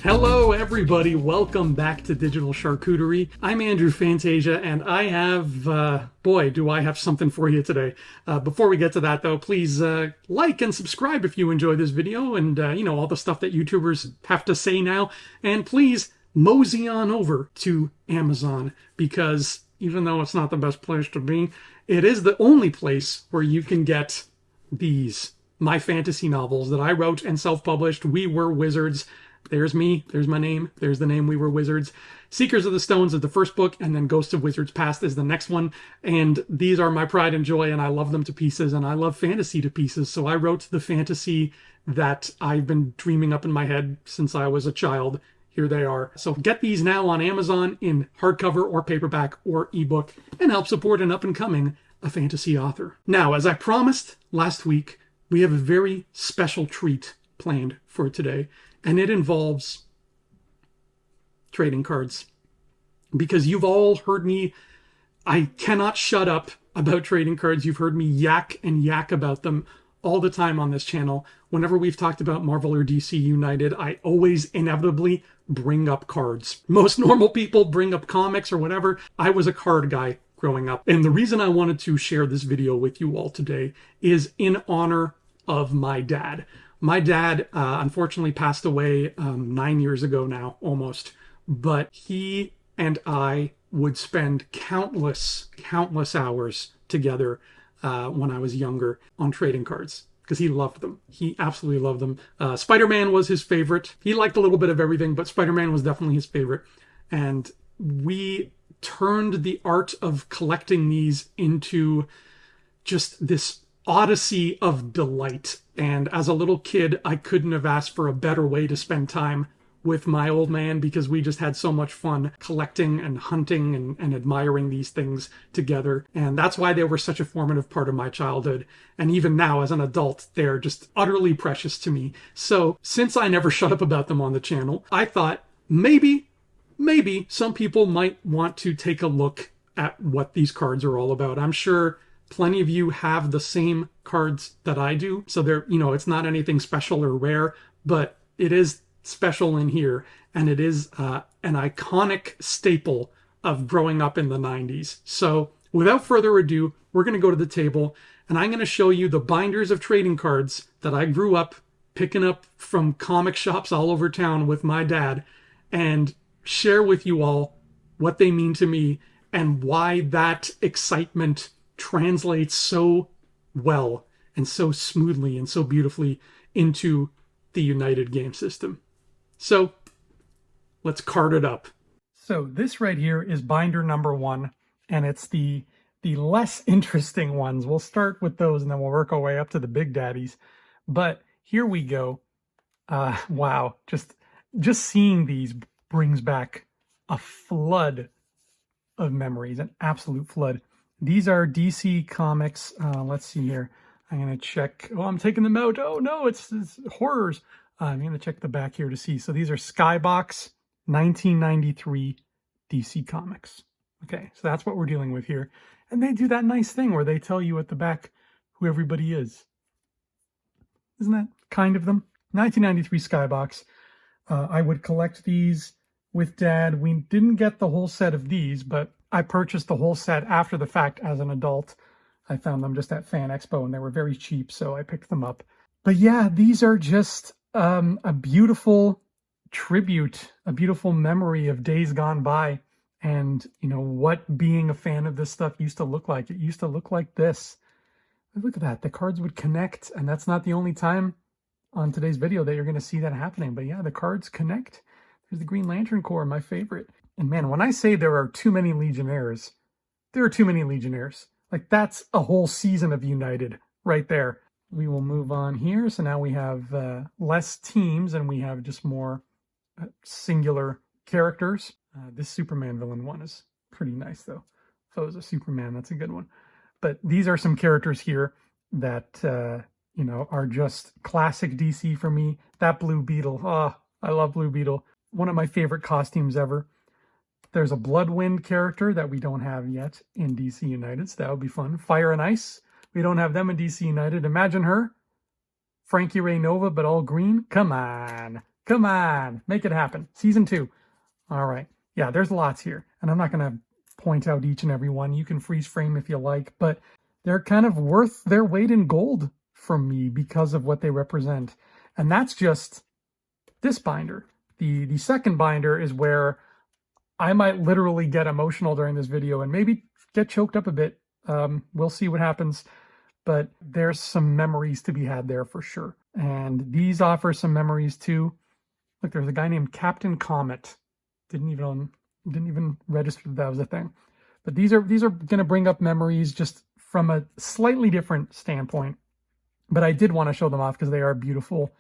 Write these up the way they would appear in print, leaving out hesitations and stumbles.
Hello everybody, welcome back to Digital Charcuterie. I'm Andrew Fantasia and I have, boy do I have something for you today. Before we get to that though, please like and subscribe if you enjoy this video and all the stuff that YouTubers have to say now. And please mosey on over to Amazon because even though it's not the best place to be, it is the only place where you can get these, my fantasy novels that I wrote and self-published. We Were Wizards. There's me, there's my name, there's the name We Were Wizards. Seekers of the Stones is the first book, and then Ghosts of Wizards Past is the next one. And these are my pride and joy, and I love them to pieces, and I love fantasy to pieces. So I wrote the fantasy that I've been dreaming up in my head since I was a child. Here they are. So get these now on Amazon in hardcover or paperback or ebook, and help support an up-and-coming fantasy author. Now, as I promised last week, we have a very special treat planned for today. And it involves trading cards. Because you've all heard me, I cannot shut up about trading cards. You've heard me yak and yak about them all the time on this channel. Whenever we've talked about Marvel or DC United, I always inevitably bring up cards. Most normal people bring up comics or whatever. I was a card guy growing up. And the reason I wanted to share this video with you all today is in honor of my dad. My dad, unfortunately, passed away 9 years ago now, almost. But he and I would spend countless hours together when I was younger on trading cards because he loved them. He absolutely loved them. Spider-Man was his favorite. He liked a little bit of everything, but Spider-Man was definitely his favorite. And we turned the art of collecting these into just this odyssey of delight. And as a little kid, I couldn't have asked for a better way to spend time with my old man because we just had so much fun collecting and hunting and admiring these things together. And that's why they were such a formative part of my childhood. And even now as an adult, they're just utterly precious to me. So since I never shut up about them on the channel, I thought maybe some people might want to take a look at what these cards are all about. I'm sure plenty of you have the same cards that I do. So they're, it's not anything special or rare, but it is special in here. And it is an iconic staple of growing up in the 90s. So without further ado, we're going to go to the table and I'm going to show you the binders of trading cards that I grew up picking up from comic shops all over town with my dad and share with you all what they mean to me and why that excitement translates so well and so smoothly and so beautifully into the United game system. So let's card it up. So this right here is binder number 1, and it's the less interesting ones. We'll start with those and then we'll work our way up to the big daddies. But here we go. Wow, just seeing these brings back a flood of memories, an absolute flood. These are DC Comics. Let's see here. I'm going to check. Oh, I'm taking them out. Oh, no, it's horrors. I'm going to check the back here to see. So these are Skybox 1993 DC Comics. Okay, so that's what we're dealing with here. And they do that nice thing where they tell you at the back who everybody is. Isn't that kind of them? 1993 Skybox. I would collect these with Dad. We didn't get the whole set of these, but I purchased the whole set after the fact as an adult. I found them just at Fan Expo and they were very cheap, so I picked them up. But yeah, these are just a beautiful tribute, a beautiful memory of days gone by and, what being a fan of this stuff used to look like. It used to look like this. Look at that. The cards would connect, and that's not the only time on today's video that you're going to see that happening. But yeah, the cards connect. There's the Green Lantern Corps, my favorite. And man, when I say there are too many Legionnaires, there are too many Legionnaires. Like, that's a whole season of United right there. We will move on here. So now we have less teams and we have just more singular characters. This Superman villain one is pretty nice, though. If I was a Superman, that's a good one. But these are some characters here that, are just classic DC for me. That Blue Beetle. Oh, I love Blue Beetle. One of my favorite costumes ever. There's a Bloodwind character that we don't have yet in DC United, so that would be fun. Fire and Ice. We don't have them in DC United. Imagine her. Frankie Ray Nova, but all green. Come on. Come on, make it happen. Season 2. All right. Yeah, there's lots here. And I'm not going to point out each and every one. You can freeze frame if you like, but they're kind of worth their weight in gold from me because of what they represent. And that's just this binder. The second binder is where I might literally get emotional during this video and maybe get choked up a bit. We'll see what happens. But there's some memories to be had there for sure. And these offer some memories too. Look, there's a guy named Captain Comet. Didn't even register that was a thing. But these are going to bring up memories just from a slightly different standpoint. But I did want to show them off because they are beautiful.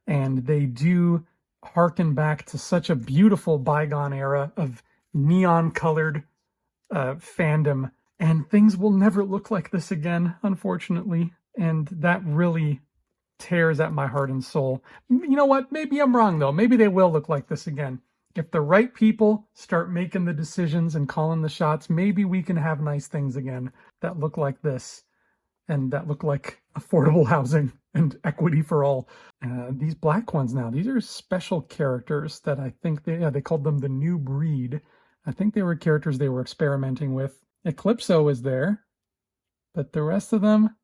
And they do harken back to such a beautiful bygone era of neon-colored fandom. And things will never look like this again, unfortunately. And that really tears at my heart and soul. You know what? Maybe I'm wrong, though. Maybe they will look like this again. If the right people start making the decisions and calling the shots, maybe we can have nice things again that look like this and that look like affordable housing and equity for all. These black ones now, these are special characters that I think they called them the new breed. I think they were characters they were experimenting with. Eclipso is there, but the rest of them,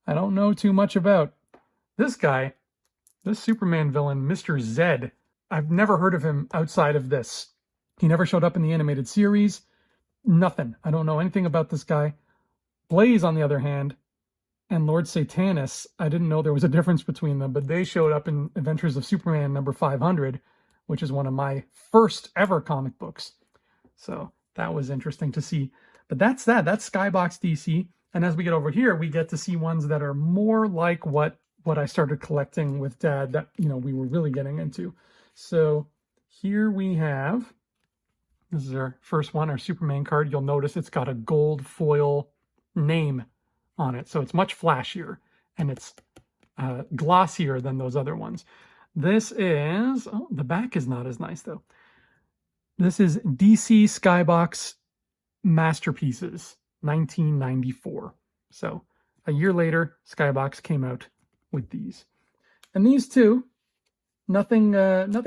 I don't know too much about. This guy, this Superman villain, Mr. Zed, I've never heard of him outside of this. He never showed up in the animated series. Nothing. I don't know anything about this guy. Blaze, on the other hand, and Lord Satanus, I didn't know there was a difference between them, but they showed up in Adventures of Superman number 500, which is one of my first ever comic books. So that was interesting to see. But that's that. That's Skybox DC. And as we get over here, we get to see ones that are more like what I started collecting with Dad that, we were really getting into. So here we have, this is our first one, our Superman card. You'll notice it's got a gold foil name on it. So it's much flashier and it's glossier than those other ones. This is, the back is not as nice though. This is DC Skybox Masterpieces, 1994. So a year later, Skybox came out with these. And these two, nothing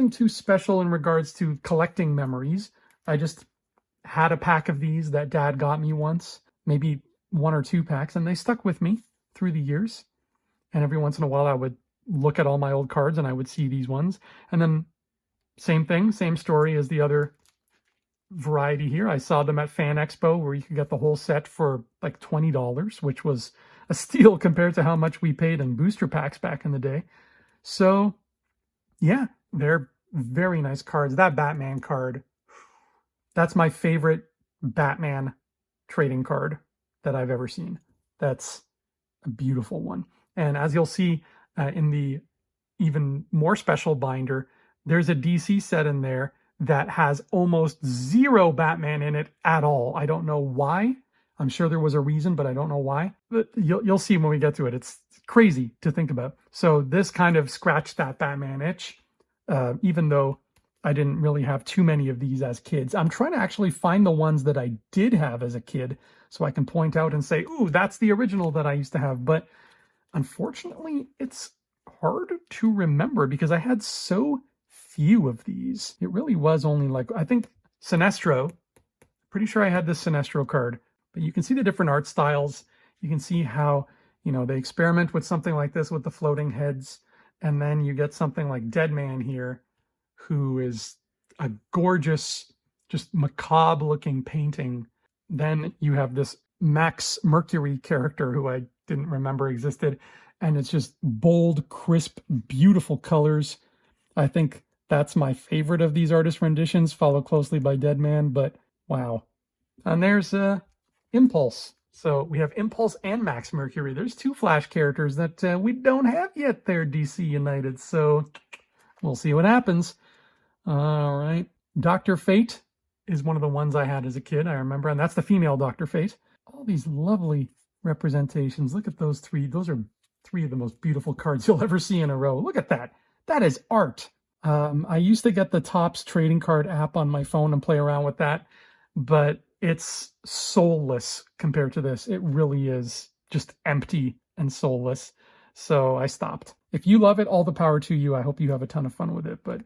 too special in regards to collecting memories. I just had a pack of these that Dad got me once, maybe 1 or 2 packs, and they stuck with me through the years. And every once in a while, I would look at all my old cards and I would see these ones. And then same thing, same story as the other variety here. I saw them at Fan Expo where you could get the whole set for like $20, which was a steal compared to how much we paid in booster packs back in the day. So yeah, they're very nice cards. That Batman card, that's my favorite Batman trading card that I've ever seen. That's a beautiful one. And as you'll see in the even more special binder, there's a DC set in there that has almost 0 Batman in it at all. I don't know why. I'm sure there was a reason, but I don't know why. But you'll see when we get to it. It's crazy to think about. So this kind of scratched that Batman itch, even though I didn't really have too many of these as kids. I'm trying to actually find the ones that I did have as a kid so I can point out and say, ooh, that's the original that I used to have. But unfortunately, it's hard to remember because I had so few of these. It really was only like, I think Sinestro, pretty sure I had this Sinestro card, but you can see the different art styles. You can see how, they experiment with something like this with the floating heads. And then you get something like Deadman here, who is a gorgeous, just macabre looking painting. Then you have this Max Mercury character who I didn't remember existed. And it's just bold, crisp, beautiful colors. I think that's my favorite of these artist renditions, followed closely by Deadman, but wow. And there's Impulse. So we have Impulse and Max Mercury. There's 2 Flash characters that we don't have yet there, DC United. So we'll see what happens. All right. Dr. Fate is one of the ones I had as a kid, I remember, and that's the female Dr. Fate. All these lovely representations. Look at those 3. Those are 3 of the most beautiful cards you'll ever see in a row. Look at that. That is art. I used to get the Topps trading card app on my phone and play around with that, but it's soulless compared to this. It really is just empty and soulless. So I stopped. If you love it, all the power to you. I hope you have a ton of fun with it, but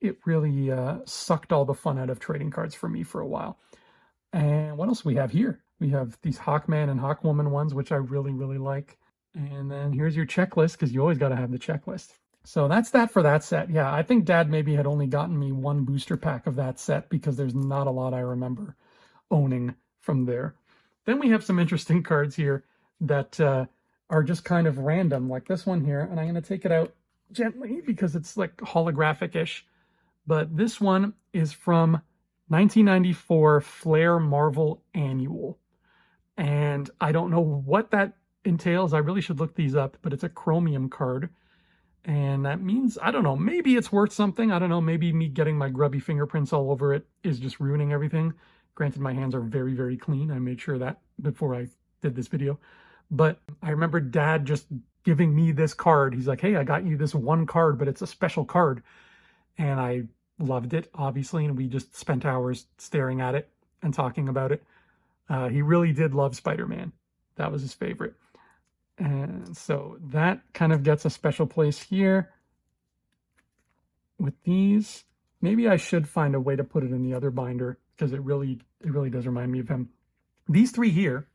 it really sucked all the fun out of trading cards for me for a while. And what else we have here? We have these Hawkman and Hawkwoman ones, which I really, really like. And then here's your checklist, because you always got to have the checklist. So that's that for that set. Yeah, I think Dad maybe had only gotten me one booster pack of that set because there's not a lot I remember owning from there. Then we have some interesting cards here that are just kind of random, like this one here. And I'm going to take it out gently because it's like holographic-ish. But this one is from 1994 Flair Marvel Annual. And I don't know what that entails. I really should look these up, but it's a chromium card. And that means, I don't know, maybe it's worth something. I don't know, maybe me getting my grubby fingerprints all over it is just ruining everything. Granted, my hands are very, very clean. I made sure of that before I did this video. But I remember Dad just giving me this card. He's like, hey, I got you this one card, but it's a special card. And I loved it, obviously, and we just spent hours staring at it and talking about it. He really did love Spider-Man. That was his favorite. And so that kind of gets a special place here with these. Maybe I should find a way to put it in the other binder because it really does remind me of him. These three here,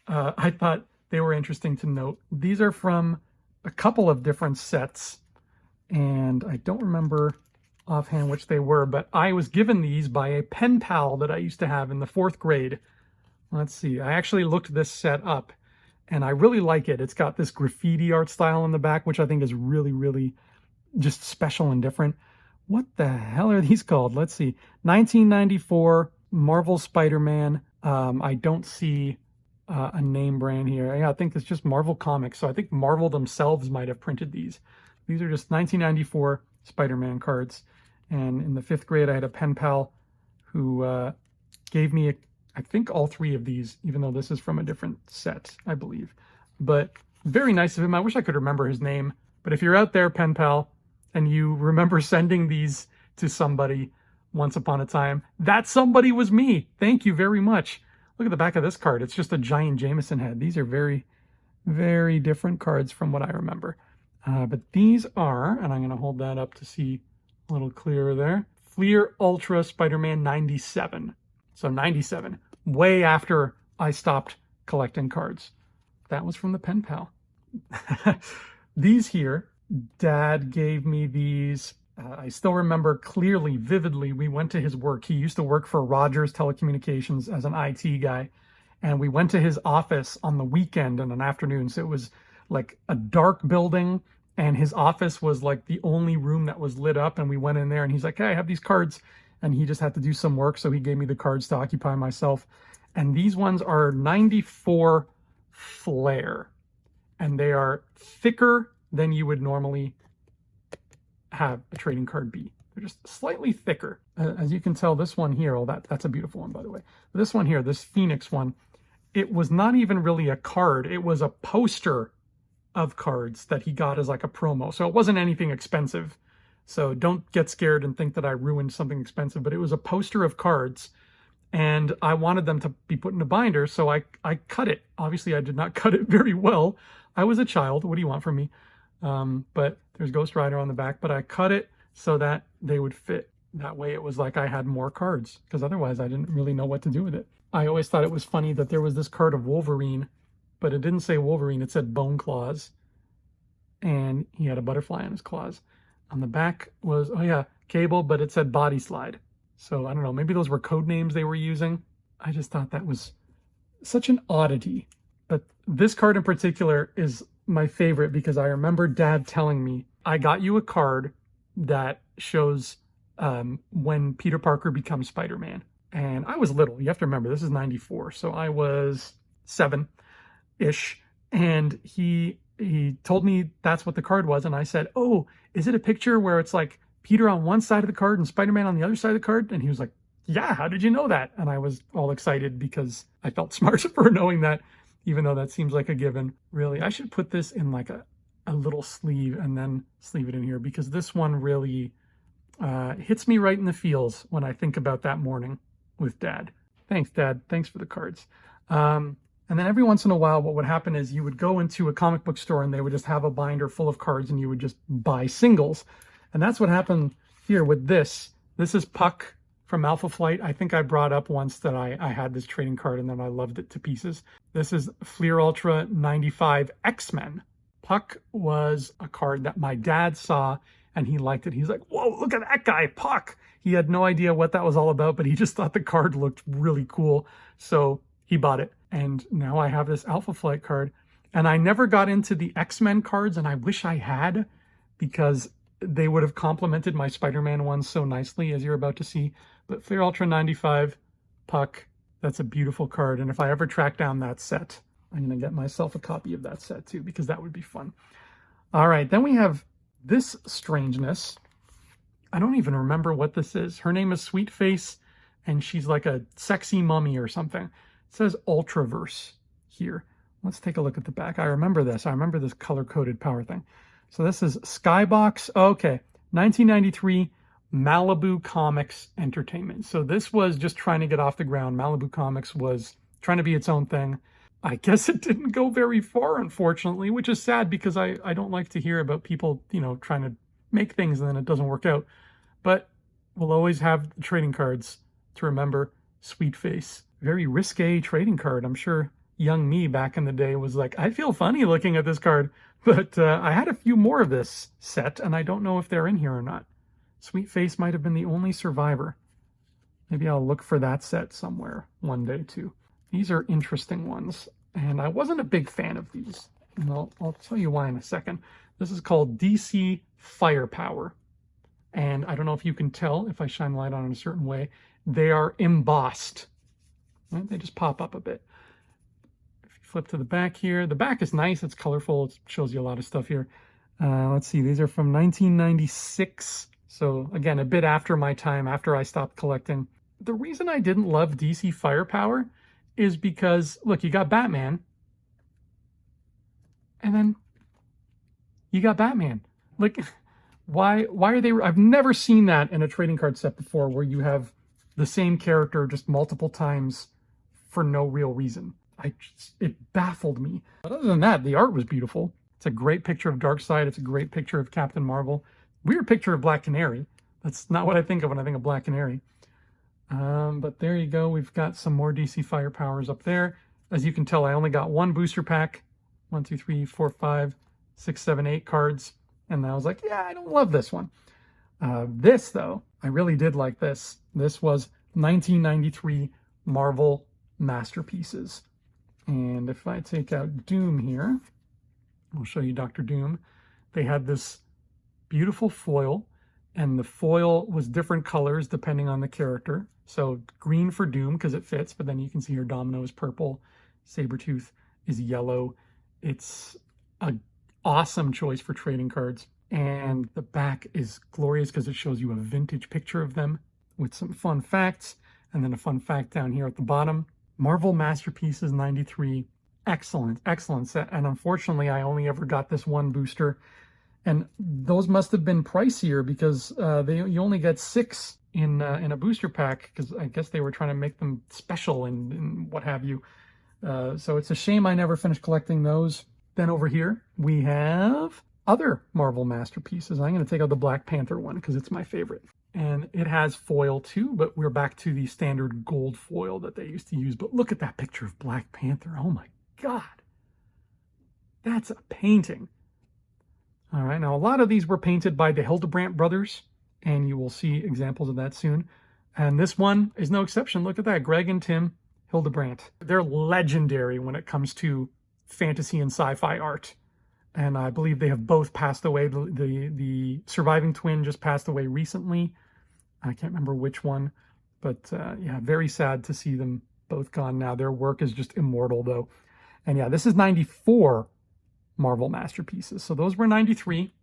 I thought they were interesting to note. These are from a couple of different sets, and I don't remember offhand which they were, but I was given these by a pen pal that I used to have in the 4th grade. Let's see, I actually looked this set up, and I really like it. It's got this graffiti art style in the back, which I think is really, really just special and different. What the hell are these called? Let's see. 1994 Marvel Spider-Man. I don't see a name brand here. Yeah, I think it's just Marvel Comics. So I think Marvel themselves might have printed these. These are just 1994 Spider-Man cards. And in the 5th grade, I had a pen pal who gave me, I think, all 3 of these, even though this is from a different set, I believe. But very nice of him. I wish I could remember his name. But if you're out there, pen pal, and you remember sending these to somebody once upon a time, that somebody was me. Thank you very much. Look at the back of this card. It's just a giant Jameson head. These are very, very different cards from what I remember. But these are, and I'm going to hold that up to see a little clearer there, Fleer Ultra Spider-Man 97. So 97, way after I stopped collecting cards. That was from the pen pal. These here, Dad gave me these. I still remember clearly, vividly, we went to his work. He used to work for Rogers Telecommunications as an IT guy. And we went to his office on the weekend and an afternoon. So it was like a dark building, and his office was like the only room that was lit up. And we went in there and he's like, hey, I have these cards. And he just had to do some work. So he gave me the cards to occupy myself. And these ones are 94 Flair. And they are thicker than you would normally have a trading card be. They're just slightly thicker. As you can tell, this one here, oh, that's a beautiful one, by the way. This one here, this Phoenix one, it was not even really a card. It was a poster of cards that he got as like a promo. So it wasn't anything expensive. So don't get scared and think that I ruined something expensive, but it was a poster of cards, and I wanted them to be put in a binder, so I cut it. Obviously, I did not cut it very well. I was a child. What do you want from me? But there's Ghost Rider on the back, but I cut it so that they would fit. That way it was like I had more cards, because otherwise I didn't really know what to do with it. I always thought it was funny that there was this card of Wolverine, but it didn't say Wolverine, it said Bone Claws. And he had a butterfly on his claws. On the back was, oh yeah, Cable, but it said Body Slide. So I don't know, maybe those were code names they were using. I just thought that was such an oddity. But this card in particular is my favorite because I remember Dad telling me, I got you a card that shows when Peter Parker becomes Spider-Man. And I was little. You have to remember, this is 94. So I was 7-ish. And he told me that's what the card was. And I said, oh, is it a picture where it's like Peter on one side of the card and Spider-Man on the other side of the card? And he was like, yeah, how did you know that? And I was all excited because I felt smart for knowing that, even though that seems like a given. Really, I should put this in like a little sleeve and then sleeve it in here, because this one really hits me right in the feels when I think about that morning with Dad. Thanks, Dad. Thanks for the cards. And And then every once in a while, what would happen is you would go into a comic book store and they would just have a binder full of cards and you would just buy singles. And that's what happened here with this. This is Puck from Alpha Flight. I think I brought up once that I had this trading card and then I loved it to pieces. This is Fleer Ultra 95 X-Men. Puck was a card that my dad saw and he liked it. He's like, whoa, look at that guy, Puck. He had no idea what that was all about, but he just thought the card looked really cool. So he bought it. And now I have this Alpha Flight card. And I never got into the X-Men cards, and I wish I had, because they would have complemented my Spider-Man ones so nicely, as you're about to see. But Fleer Ultra 95, Puck, that's a beautiful card. And if I ever track down that set, I'm going to get myself a copy of that set too, because that would be fun. All right, then we have this strangeness. I don't even remember what this is. Her name is Sweet Face, and she's like a sexy mummy or something. It says Ultraverse here. Let's take a look at the back. I remember this. I remember this color-coded power thing. So this is Skybox. Okay, 1993 Malibu Comics Entertainment. So this was just trying to get off the ground. Malibu Comics was trying to be its own thing. I guess it didn't go very far, unfortunately, which is sad because I don't like to hear about people, you know, trying to make things and then it doesn't work out. But we'll always have the trading cards to remember Sweet Face. Very risque trading card. I'm sure young me back in the day was like, I feel funny looking at this card. But I had a few more of this set, and I don't know if they're in here or not. Sweet Face might have been the only survivor. Maybe I'll look for that set somewhere one day too. These are interesting ones, and I wasn't a big fan of these. And I'll tell you why in a second. This is called DC Firepower. And I don't know if you can tell if I shine light on it in a certain way. They are embossed. Right? They just pop up a bit. If you flip to the back here, the back is nice. It's colorful. It shows you a lot of stuff here. Let's see. These are from 1996. So again, a bit after my time, after I stopped collecting. The reason I didn't love DC Firepower is because, look, you got Batman. And then you got Batman. Like, why are they... I've never seen that in a trading card set before where you have the same character just multiple times for no real reason. It baffled me. But other than that, the art was beautiful. It's a great picture of Darkseid. It's a great picture of Captain Marvel. Weird picture of Black Canary. That's not what I think of when I think of Black Canary. But there you go. We've got some more DC Firepowers up there. As you can tell, I only got one booster pack. 1, 2, 3, 4, 5, 6, 7, 8 cards. And I was like, yeah, I don't love this one. This, though, I really did like this. This was 1993 Marvel Masterpieces. And if I take out Doom here, I'll show you Dr. Doom. They had this beautiful foil, and the foil was different colors depending on the character. So green for Doom because it fits, but then you can see her Domino is purple, Sabretooth is yellow. It's an awesome choice for trading cards. And the back is glorious because it shows you a vintage picture of them with some fun facts. And then a fun fact down here at the bottom. Marvel Masterpieces 93. Excellent, excellent set. And unfortunately, I only ever got this one booster. And those must have been pricier because you only get 6 in a booster pack because I guess they were trying to make them special and what have you. So it's a shame I never finished collecting those. Then over here, we have other Marvel Masterpieces. I'm going to take out the Black Panther one because it's my favorite. And it has foil too, but we're back to the standard gold foil that they used to use. But look at that picture of Black Panther. Oh my God. That's a painting. All right, now a lot of these were painted by the Hildebrandt brothers, and you will see examples of that soon. And this one is no exception. Look at that, Greg and Tim Hildebrandt. They're legendary when it comes to fantasy and sci-fi art. And I believe they have both passed away. The surviving twin just passed away recently. I can't remember which one, but yeah, very sad to see them both gone now. Their work is just immortal though. And yeah, this is 94 Marvel Masterpieces. So those were 93.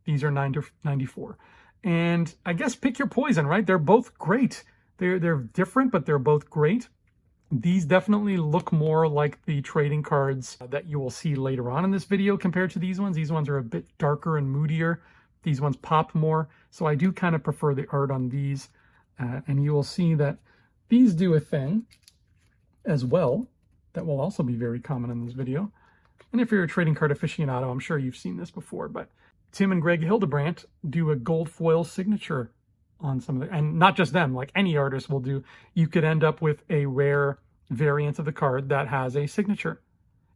These are 94. And I guess pick your poison, right? They're both great. They're different, but they're both great. These definitely look more like the trading cards that you will see later on in this video compared to these ones. These ones are a bit darker and moodier. These ones pop more. So I do kind of prefer the art on these. And you will see that these do a thing as well. that will also be very common in this video. And if you're a trading card aficionado, I'm sure you've seen this before, but Tim and Greg Hildebrandt do a gold foil signature on some of the, and not just them, like any artist will do. You could end up with a rare variant of the card that has a signature.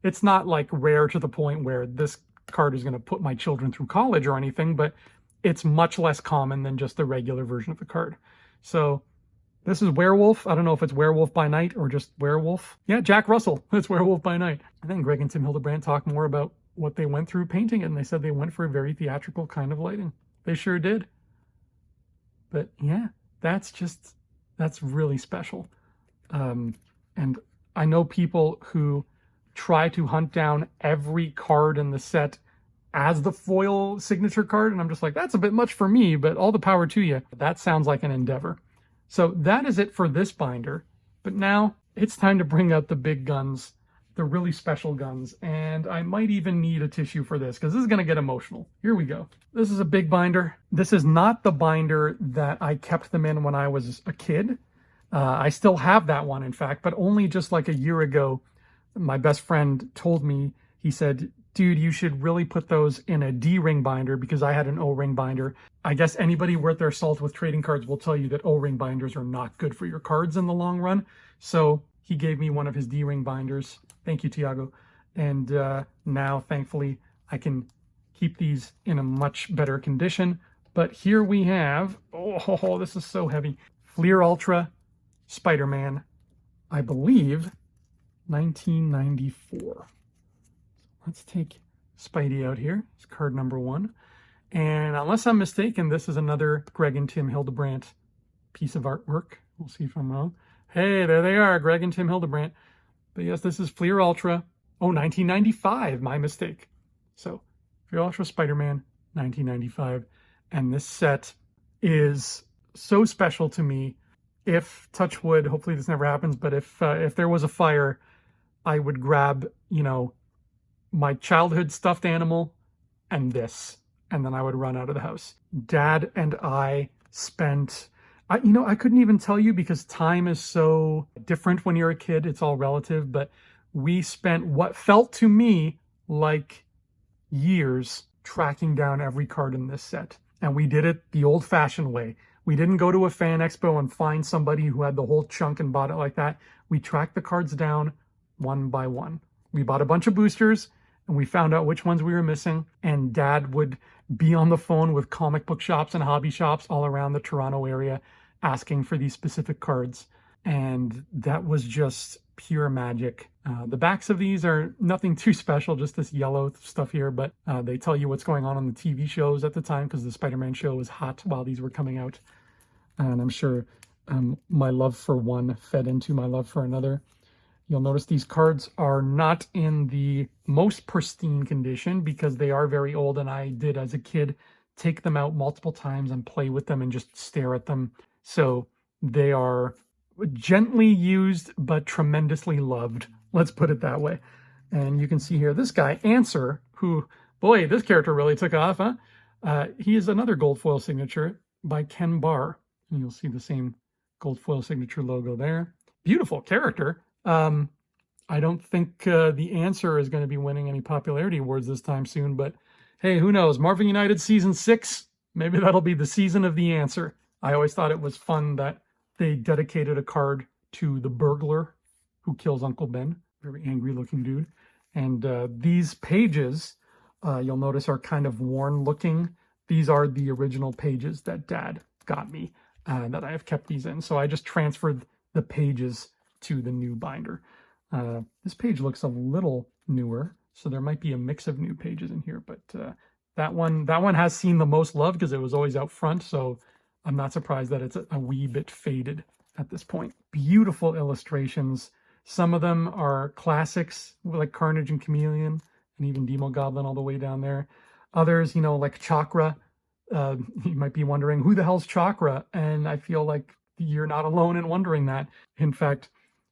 It's not like rare to the point where this card is going to put my children through college or anything, but it's much less common than just the regular version of the card. So this is Werewolf. I don't know if it's Werewolf by Night or just Werewolf. Yeah, Jack Russell. It's Werewolf by Night. And then Greg and Tim Hildebrandt talk more about what they went through painting it, and they said they went for a very theatrical kind of lighting. They sure did. But yeah, that's really special. And I know people who try to hunt down every card in the set as the foil signature card, and I'm just like, that's a bit much for me, but all the power to you. That sounds like an endeavor. So that is it for this binder. But now it's time to bring out the big guns, the really special guns, and I might even need a tissue for this because this is going to get emotional. Here we go. This is a big binder. This is not the binder that I kept them in when I was a kid. I still have that one, in fact, but only just like a year ago, my best friend told me, he said, dude, you should really put those in a D-ring binder because I had an O-ring binder. I guess anybody worth their salt with trading cards will tell you that O-ring binders are not good for your cards in the long run. So he gave me one of his D-ring binders. Thank you, Tiago. And now, thankfully, I can keep these in a much better condition. But here we have, oh, this is so heavy, Fleer Ultra Spider-Man, I believe, 1994. Let's take Spidey out here. It's card number 1. And unless I'm mistaken, this is another Greg and Tim Hildebrandt piece of artwork. We'll see if I'm wrong. Hey, there they are, Greg and Tim Hildebrandt. But yes, this is Fleer Ultra. Oh, 1995, my mistake. So, Fleer Ultra Spider-Man, 1995. And this set is so special to me. If, touch wood, hopefully this never happens, but if there was a fire, I would grab, you know, my childhood stuffed animal and this, and then I would run out of the house. Dad and I spent, I couldn't even tell you because time is so different when you're a kid. It's all relative, but we spent what felt to me like years tracking down every card in this set. And we did it the old-fashioned way. We didn't go to a fan expo and find somebody who had the whole chunk and bought it like that. We tracked the cards down one by one. We bought a bunch of boosters and we found out which ones we were missing. And Dad would be on the phone with comic book shops and hobby shops all around the Toronto area asking for these specific cards. And that was just pure magic. The backs of these are nothing too special, just this yellow stuff here, but they tell you what's going on the TV shows at the time because the Spider-Man show was hot while these were coming out. And I'm sure my love for one fed into my love for another. You'll notice these cards are not in the most pristine condition because they are very old, and I did, as a kid, take them out multiple times and play with them and just stare at them. So they are gently used but tremendously loved. Let's put it that way. And you can see here this guy, Answer, who, boy, this character really took off, huh? He is another gold foil signature by Ken Barr. And you'll see the same gold foil signature logo there. Beautiful character. I don't think the Answer is going to be winning any popularity awards this time soon, but hey, who knows? Marvel United Season 6, maybe that'll be the season of the Answer. I always thought it was fun that they dedicated a card to the burglar who kills Uncle Ben. Very angry looking dude. And these pages, you'll notice, are kind of worn looking. These are the original pages that Dad got me, that I have kept these in. So I just transferred the pages to the new binder. This page looks a little newer, so there might be a mix of new pages in here, but that one has seen the most love because it was always out front, so I'm not surprised that it's a wee bit faded at this point. Beautiful illustrations. Some of them are classics, like Carnage and Chameleon, and even Demo Goblin all the way down there. Others, like Chakra. You might be wondering, who the hell's Chakra? And I feel like you're not alone in wondering that. In fact,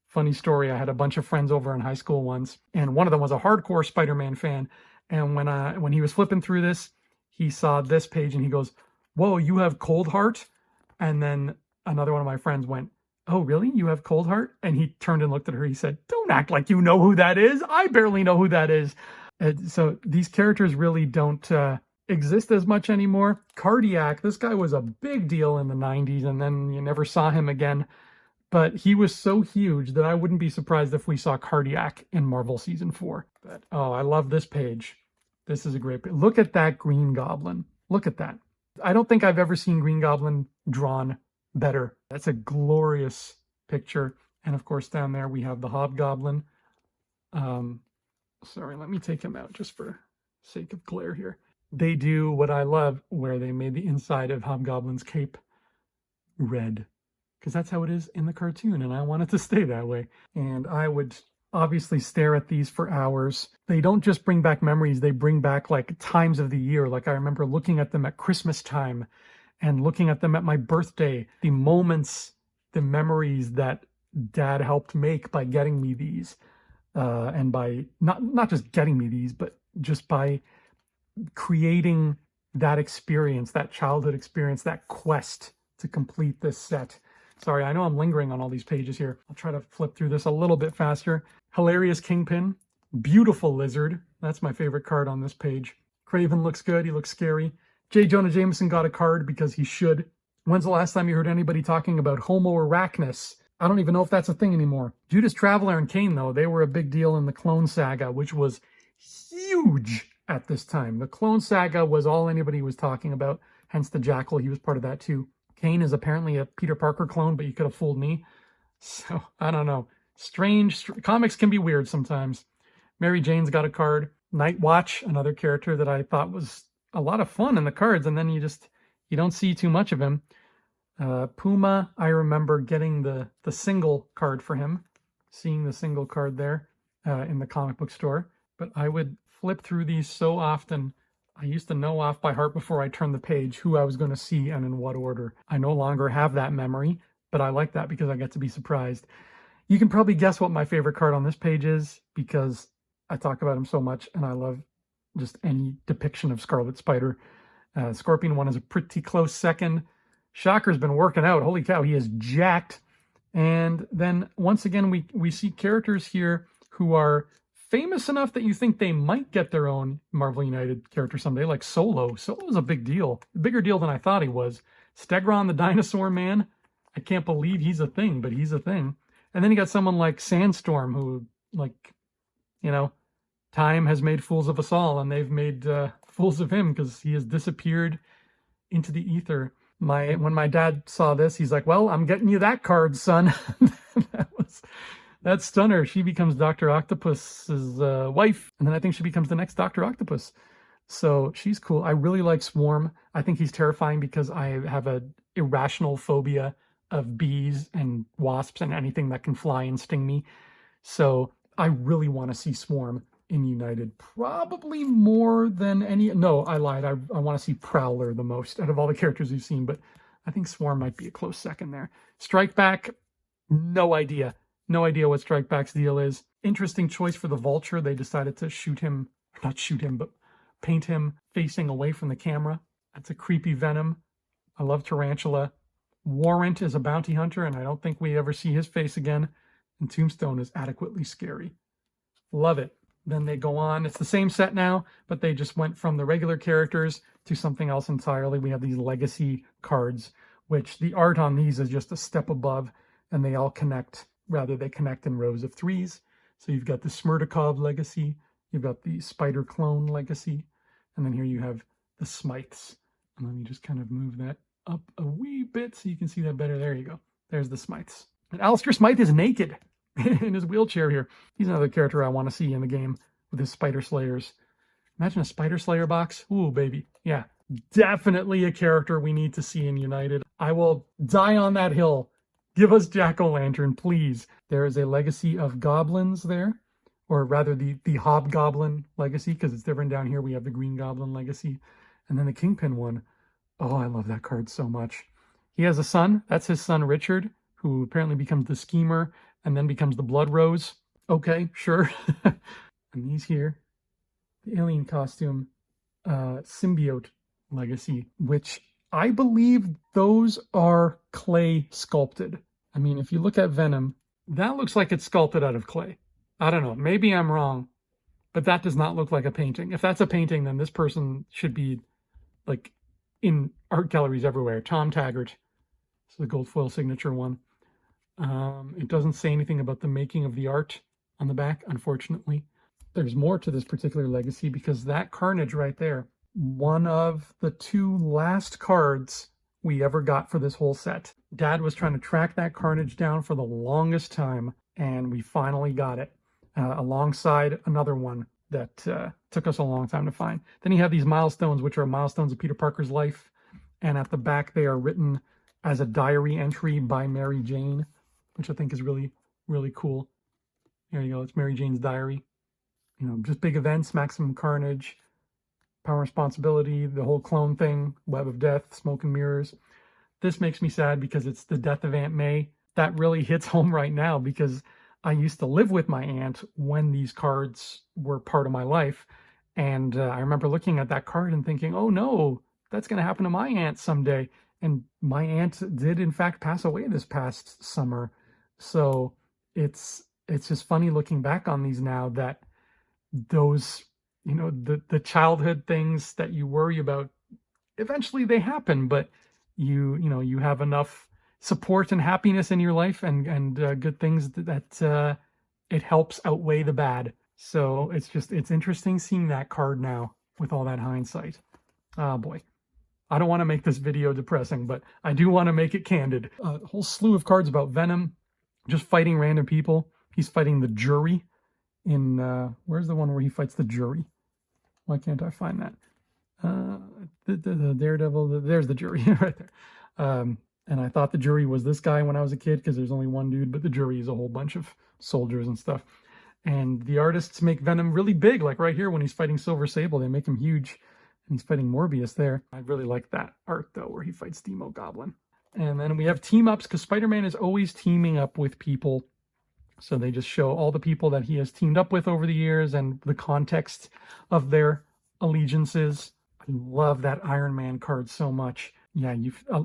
funny story, I had a bunch of friends over in high school once, and one of them was a hardcore Spider-Man fan. And when he was flipping through this, he saw this page and he goes, "Whoa, you have Cold Heart?" And then another one of my friends went, "Oh, really? You have cold heart?" And he turned and looked at her. He said, "Don't act like you know who that is. I barely know who that is." And so these characters really don't exist as much anymore. Cardiac, this guy was a big deal in the 90s, and then you never saw him again. But he was so huge that I wouldn't be surprised if we saw Cardiac in Marvel Season 4. But, oh, I love this page. This is a great page. Look at that Green Goblin. Look at that. I don't think I've ever seen Green Goblin drawn better. That's a glorious picture. And of course, down there we have the Hobgoblin. Sorry, let me take him out just for sake of glare here. They do what I love, where they made the inside of Hobgoblin's cape red, because that's how it is in the cartoon, and I want it to stay that way. And I would obviously stare at these for hours. They don't just bring back memories, they bring back like times of the year. Like I remember looking at them at Christmas time and looking at them at my birthday, the moments, the memories that Dad helped make by getting me these. And by not just getting me these, but just by creating that experience, that childhood experience, that quest to complete this set. Sorry, I know I'm lingering on all these pages here. I'll try to flip through this a little bit faster. Hilarious Kingpin, beautiful Lizard. That's my favorite card on this page. Craven looks good. He looks scary. J. Jonah Jameson got a card because he should. When's the last time you heard anybody talking about Homo Arachnus? I don't even know if that's a thing anymore. Judas Traveler and Kane, though, they were a big deal in the Clone Saga, which was huge at this time. The Clone Saga was all anybody was talking about, hence the Jackal. He was part of that too. Kane is apparently a Peter Parker clone, but you could have fooled me. So, I don't know. Strange. Comics can be weird sometimes. Mary Jane's got a card. Night Watch, another character that I thought was a lot of fun in the cards, and then you don't see too much of him. Puma, I remember getting the single card for him, seeing the single card there in the comic book store. But I would flip through these so often. I used to know off by heart before I turned the page who I was going to see and in what order. I no longer have that memory, but I like that because I get to be surprised. You can probably guess what my favorite card on this page is because I talk about him so much and I love just any depiction of Scarlet Spider. Scorpion one is a pretty close second. Shocker's been working out. Holy cow, he is jacked. And then once again, we see characters here who are famous enough that you think they might get their own Marvel United character someday, like Solo. Solo's a big deal. A bigger deal than I thought he was. Stegron the Dinosaur Man. I can't believe he's a thing, but he's a thing. And then you got someone like Sandstorm who, like, you know, time has made fools of us all, and they've made fools of him because he has disappeared into the ether. When my dad saw this, he's like, well, I'm getting you that card, son. That's Stunner. She becomes Dr. Octopus's wife, and then I think she becomes the next Dr. Octopus. So she's cool. I really like Swarm. I think he's terrifying because I have an irrational phobia of bees and wasps and anything that can fly and sting me. So I really want to see Swarm in United, probably more than any. No, I lied. I want to see Prowler the most out of all the characters we've seen, but I think Swarm might be a close second there. Strike Back, no idea. No idea what Strike Back's deal is. Interesting choice for the Vulture. They decided to not shoot him, but paint him facing away from the camera. That's a creepy Venom. I love Tarantula. Warrant is a bounty hunter, and I don't think we ever see his face again. And Tombstone is adequately scary. Love it. Then they go on. It's the same set now, but they just went from the regular characters to something else entirely. We have these legacy cards, which the art on these is just a step above, and they all connect. Rather, they connect in rows of threes. So you've got the Smirtikov legacy, you've got the Spider Clone legacy, and then here you have the Smythes. And let me just kind of move that up a wee bit so you can see that better. There you go. There's the Smythes. And Alistair Smythe is naked in his wheelchair here. He's another character I want to see in the game with his Spider Slayers. Imagine a Spider Slayer box. Ooh, baby. Yeah, definitely a character we need to see in United. I will die on that hill. Give us Jack-O-Lantern, please. There is a legacy of goblins there, or rather the Hobgoblin legacy, because it's different down here. We have the Green Goblin legacy. And then the Kingpin one. Oh, I love that card so much. He has a son. That's his son, Richard, who apparently becomes the Schemer and then becomes the Blood Rose. Okay, sure. And he's here. The alien costume, symbiote legacy, which I believe those are clay sculpted. I mean, if you look at Venom, that looks like it's sculpted out of clay. I don't know, maybe I'm wrong, but that does not look like a painting. If that's a painting, then this person should be like in art galleries everywhere. Tom Taggart. This is the gold foil signature one. It doesn't say anything about the making of the art on the back, unfortunately. There's more to this particular legacy because that Carnage right there, one of the 2 last cards we ever got for this whole set. Dad was trying to track that Carnage down for the longest time, and we finally got it alongside another one that took us a long time to find. Then you have these milestones, which are milestones of Peter Parker's life, and at the back they are written as a diary entry by Mary Jane, which I think is really, really cool. There you go, it's Mary Jane's diary. You know, just big events, Maximum Carnage, Power and Responsibility, the whole clone thing, Web of Death, Smoke and Mirrors. This makes me sad because it's the death of Aunt May. That really hits home right now because I used to live with my aunt when these cards were part of my life. And I remember looking at that card and thinking, oh no, that's going to happen to my aunt someday. And my aunt did in fact pass away this past summer. So it's just funny looking back on these now that those, you know, the childhood things that you worry about, eventually they happen, but you know, you have enough support and happiness in your life and good things that it helps outweigh the bad. So it's interesting seeing that card now with all that hindsight. Oh boy. I don't want to make this video depressing, but I do want to make it candid. A whole slew of cards about Venom, just fighting random people. He's fighting the jury in, where's the one where he fights the jury? Why can't I find that? The Daredevil, there's the jury right there. And I thought the jury was this guy when I was a kid because there's only one dude, but the jury is a whole bunch of soldiers and stuff. And the artists make Venom really big, like right here when he's fighting Silver Sable, they make him huge. And he's fighting Morbius there. I really like that art, though, where he fights Demo Goblin. And then we have team-ups, because Spider-Man is always teaming up with people. So they just show all the people that he has teamed up with over the years and the context of their allegiances. I love that Iron Man card so much. Yeah,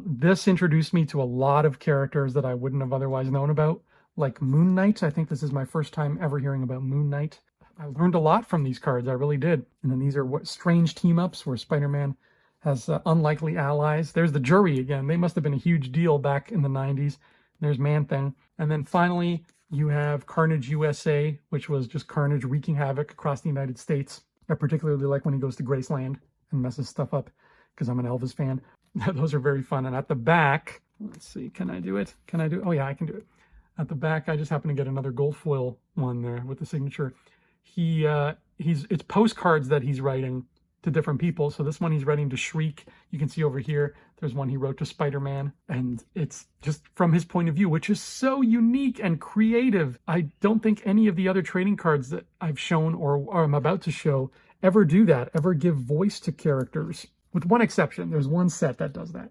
this introduced me to a lot of characters that I wouldn't have otherwise known about, like Moon Knight. I think this is my first time ever hearing about Moon Knight. I learned a lot from these cards, I really did. And then these are what strange team-ups where Spider-Man has unlikely allies. There's the jury again. They must have been a huge deal back in the 90s. There's Man-Thing. And then finally, you have Carnage USA, which was just Carnage wreaking havoc across the United States. I particularly like when he goes to Graceland and messes stuff up because I'm an Elvis fan. Those are very fun. And at the back, let's see, can I do it? Can I do it? Oh yeah, I can do it. At the back, I just happen to get another gold foil one there with the signature. It's postcards that he's writing to different people. So this one he's writing to Shriek. You can see over here, there's one he wrote to Spider-Man, and it's just from his point of view, which is so unique and creative. I don't think any of the other trading cards that I've shown or I'm about to show ever do that, ever give voice to characters. With one exception, there's one set that does that.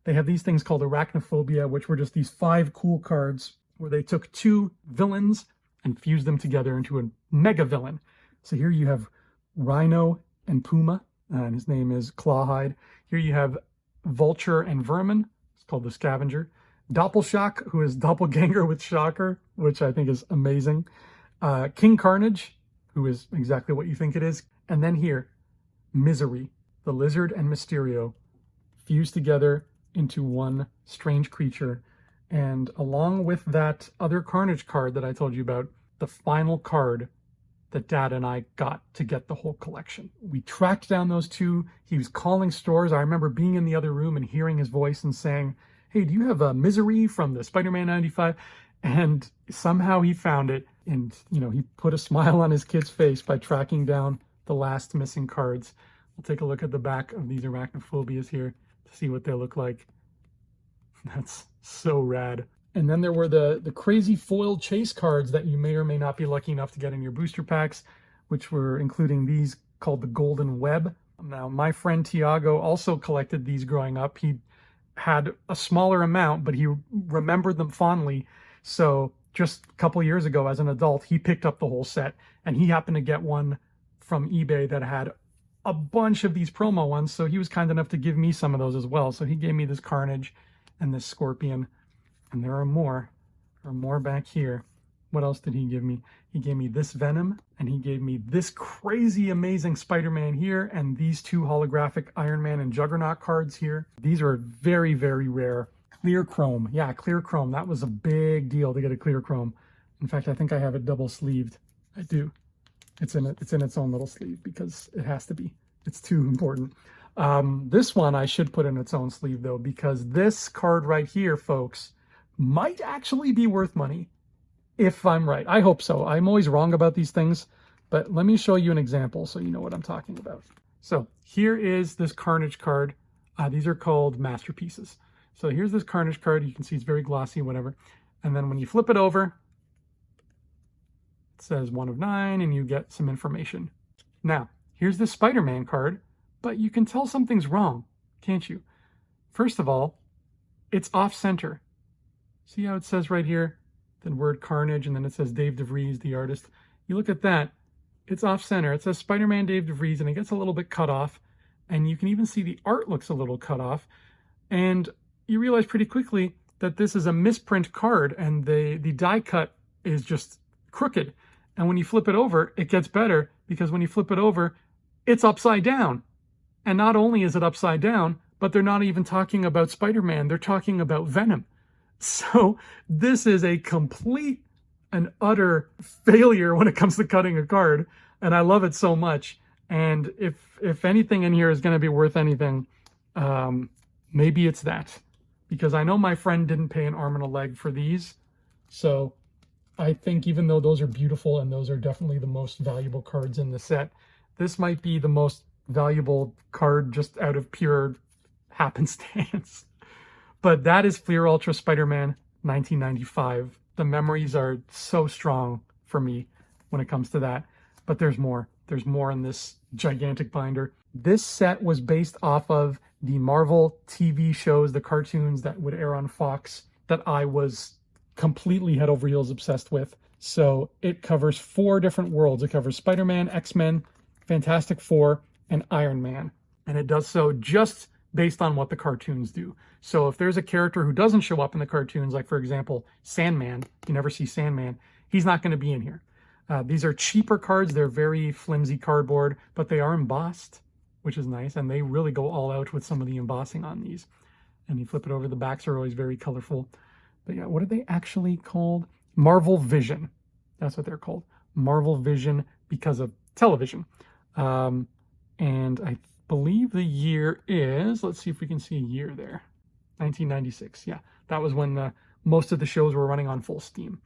They have these things called Arachnophobia, which were just these 5 cool cards where they took 2 villains and fused them together into a mega villain. So here you have Rhino and Puma, and his name is Clawhide. Here you have Vulture and Vermin. It's called the Scavenger. Doppelshock, who is doppelganger with Shocker, which I think is amazing. King Carnage, who is exactly what you think it is. And then here, Misery, the Lizard and Mysterio, fused together into one strange creature. And along with that other Carnage card that I told you about, the final card that Dad and I got to get the whole collection. We tracked down those 2. He was calling stores. I remember being in the other room and hearing his voice and saying, hey, do you have a Misery from the Spider-Man 95? And somehow he found it. And, you know, he put a smile on his kid's face by tracking down the last missing cards. We'll take a look at the back of these Arachnophobias here to see what they look like. That's so rad. And then there were the crazy foiled chase cards that you may or may not be lucky enough to get in your booster packs, which were including these called the Golden Web. Now, my friend Tiago also collected these growing up. He had a smaller amount, but he remembered them fondly. So just a couple years ago, as an adult, he picked up the whole set, and he happened to get one from eBay that had a bunch of these promo ones. So he was kind enough to give me some of those as well. So he gave me this Carnage and this Scorpion. And there are more. Or more back here. What else did he give me? He gave me this Venom, and he gave me this crazy amazing Spider-Man here, and these two holographic Iron Man and Juggernaut cards here. These are very, very rare. Clear chrome. Yeah, clear chrome. That was a big deal to get a clear chrome. In fact, I think I have it double sleeved. I do. It's in its own little sleeve because it has to be. It's too important. This one I should put in its own sleeve though, because this card right here, folks, might actually be worth money. If I'm right. I hope so. I'm always wrong about these things, but let me show you an example so you know what I'm talking about. So here is this Carnage card. These are called masterpieces. So here's this Carnage card. You can see it's very glossy, whatever. And then when you flip it over, it says 1 of 9 and you get some information. Now, here's the Spider-Man card, but you can tell something's wrong, can't you? First of all, it's off center. See how it says right here? The word Carnage, and then it says Dave DeVries, the artist. You look at that, it's off center. It says Spider-Man Dave DeVries, and it gets a little bit cut off. And you can even see the art looks a little cut off. And you realize pretty quickly that this is a misprint card, and the die cut is just crooked. And when you flip it over, it gets better, because when you flip it over, it's upside down. And not only is it upside down, but they're not even talking about Spider-Man, they're talking about Venom. So this is a complete and utter failure when it comes to cutting a card, and I love it so much. And if anything in here is going to be worth anything, maybe it's that, because I know my friend didn't pay an arm and a leg for these. So I think even though those are beautiful and those are definitely the most valuable cards in the set, this might be the most valuable card just out of pure happenstance. But that is Fleer Ultra Spider-Man 1995. The memories are so strong for me when it comes to that. But there's more. There's more in this gigantic binder. This set was based off of the Marvel TV shows, the cartoons that would air on Fox, that I was completely head over heels obsessed with. So it covers 4 different worlds. It covers Spider-Man, X-Men, Fantastic Four, and Iron Man. And it does so just based on what the cartoons do. So if there's a character who doesn't show up in the cartoons, like for example, Sandman, you never see Sandman, he's not going to be in here. These are cheaper cards. They're very flimsy cardboard, but they are embossed, which is nice. And they really go all out with some of the embossing on these. And you flip it over, the backs are always very colorful. But yeah, what are they actually called? Marvel Vision. That's what they're called. Marvel Vision because of television. And I believe the year is, let's see if we can see a year there. 1996. Yeah, that was when most of the shows were running on full steam.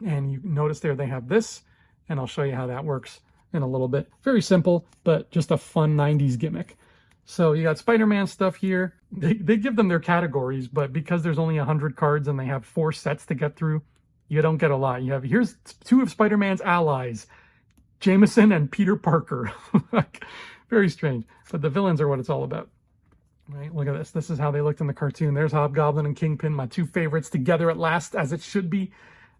And you notice there they have this, and I'll show you how that works in a little bit. Very simple, but just a fun 90s gimmick. So you got Spider-Man stuff here. They give them their categories, but because there's only 100 cards and they have 4 sets to get through, you don't get a lot. You have, here's 2 of Spider-Man's allies, Jameson and Peter Parker. Very strange, but the villains are what it's all about. Right, look at this. This is how they looked in the cartoon. There's Hobgoblin and Kingpin, my 2 favorites, together at last, as it should be.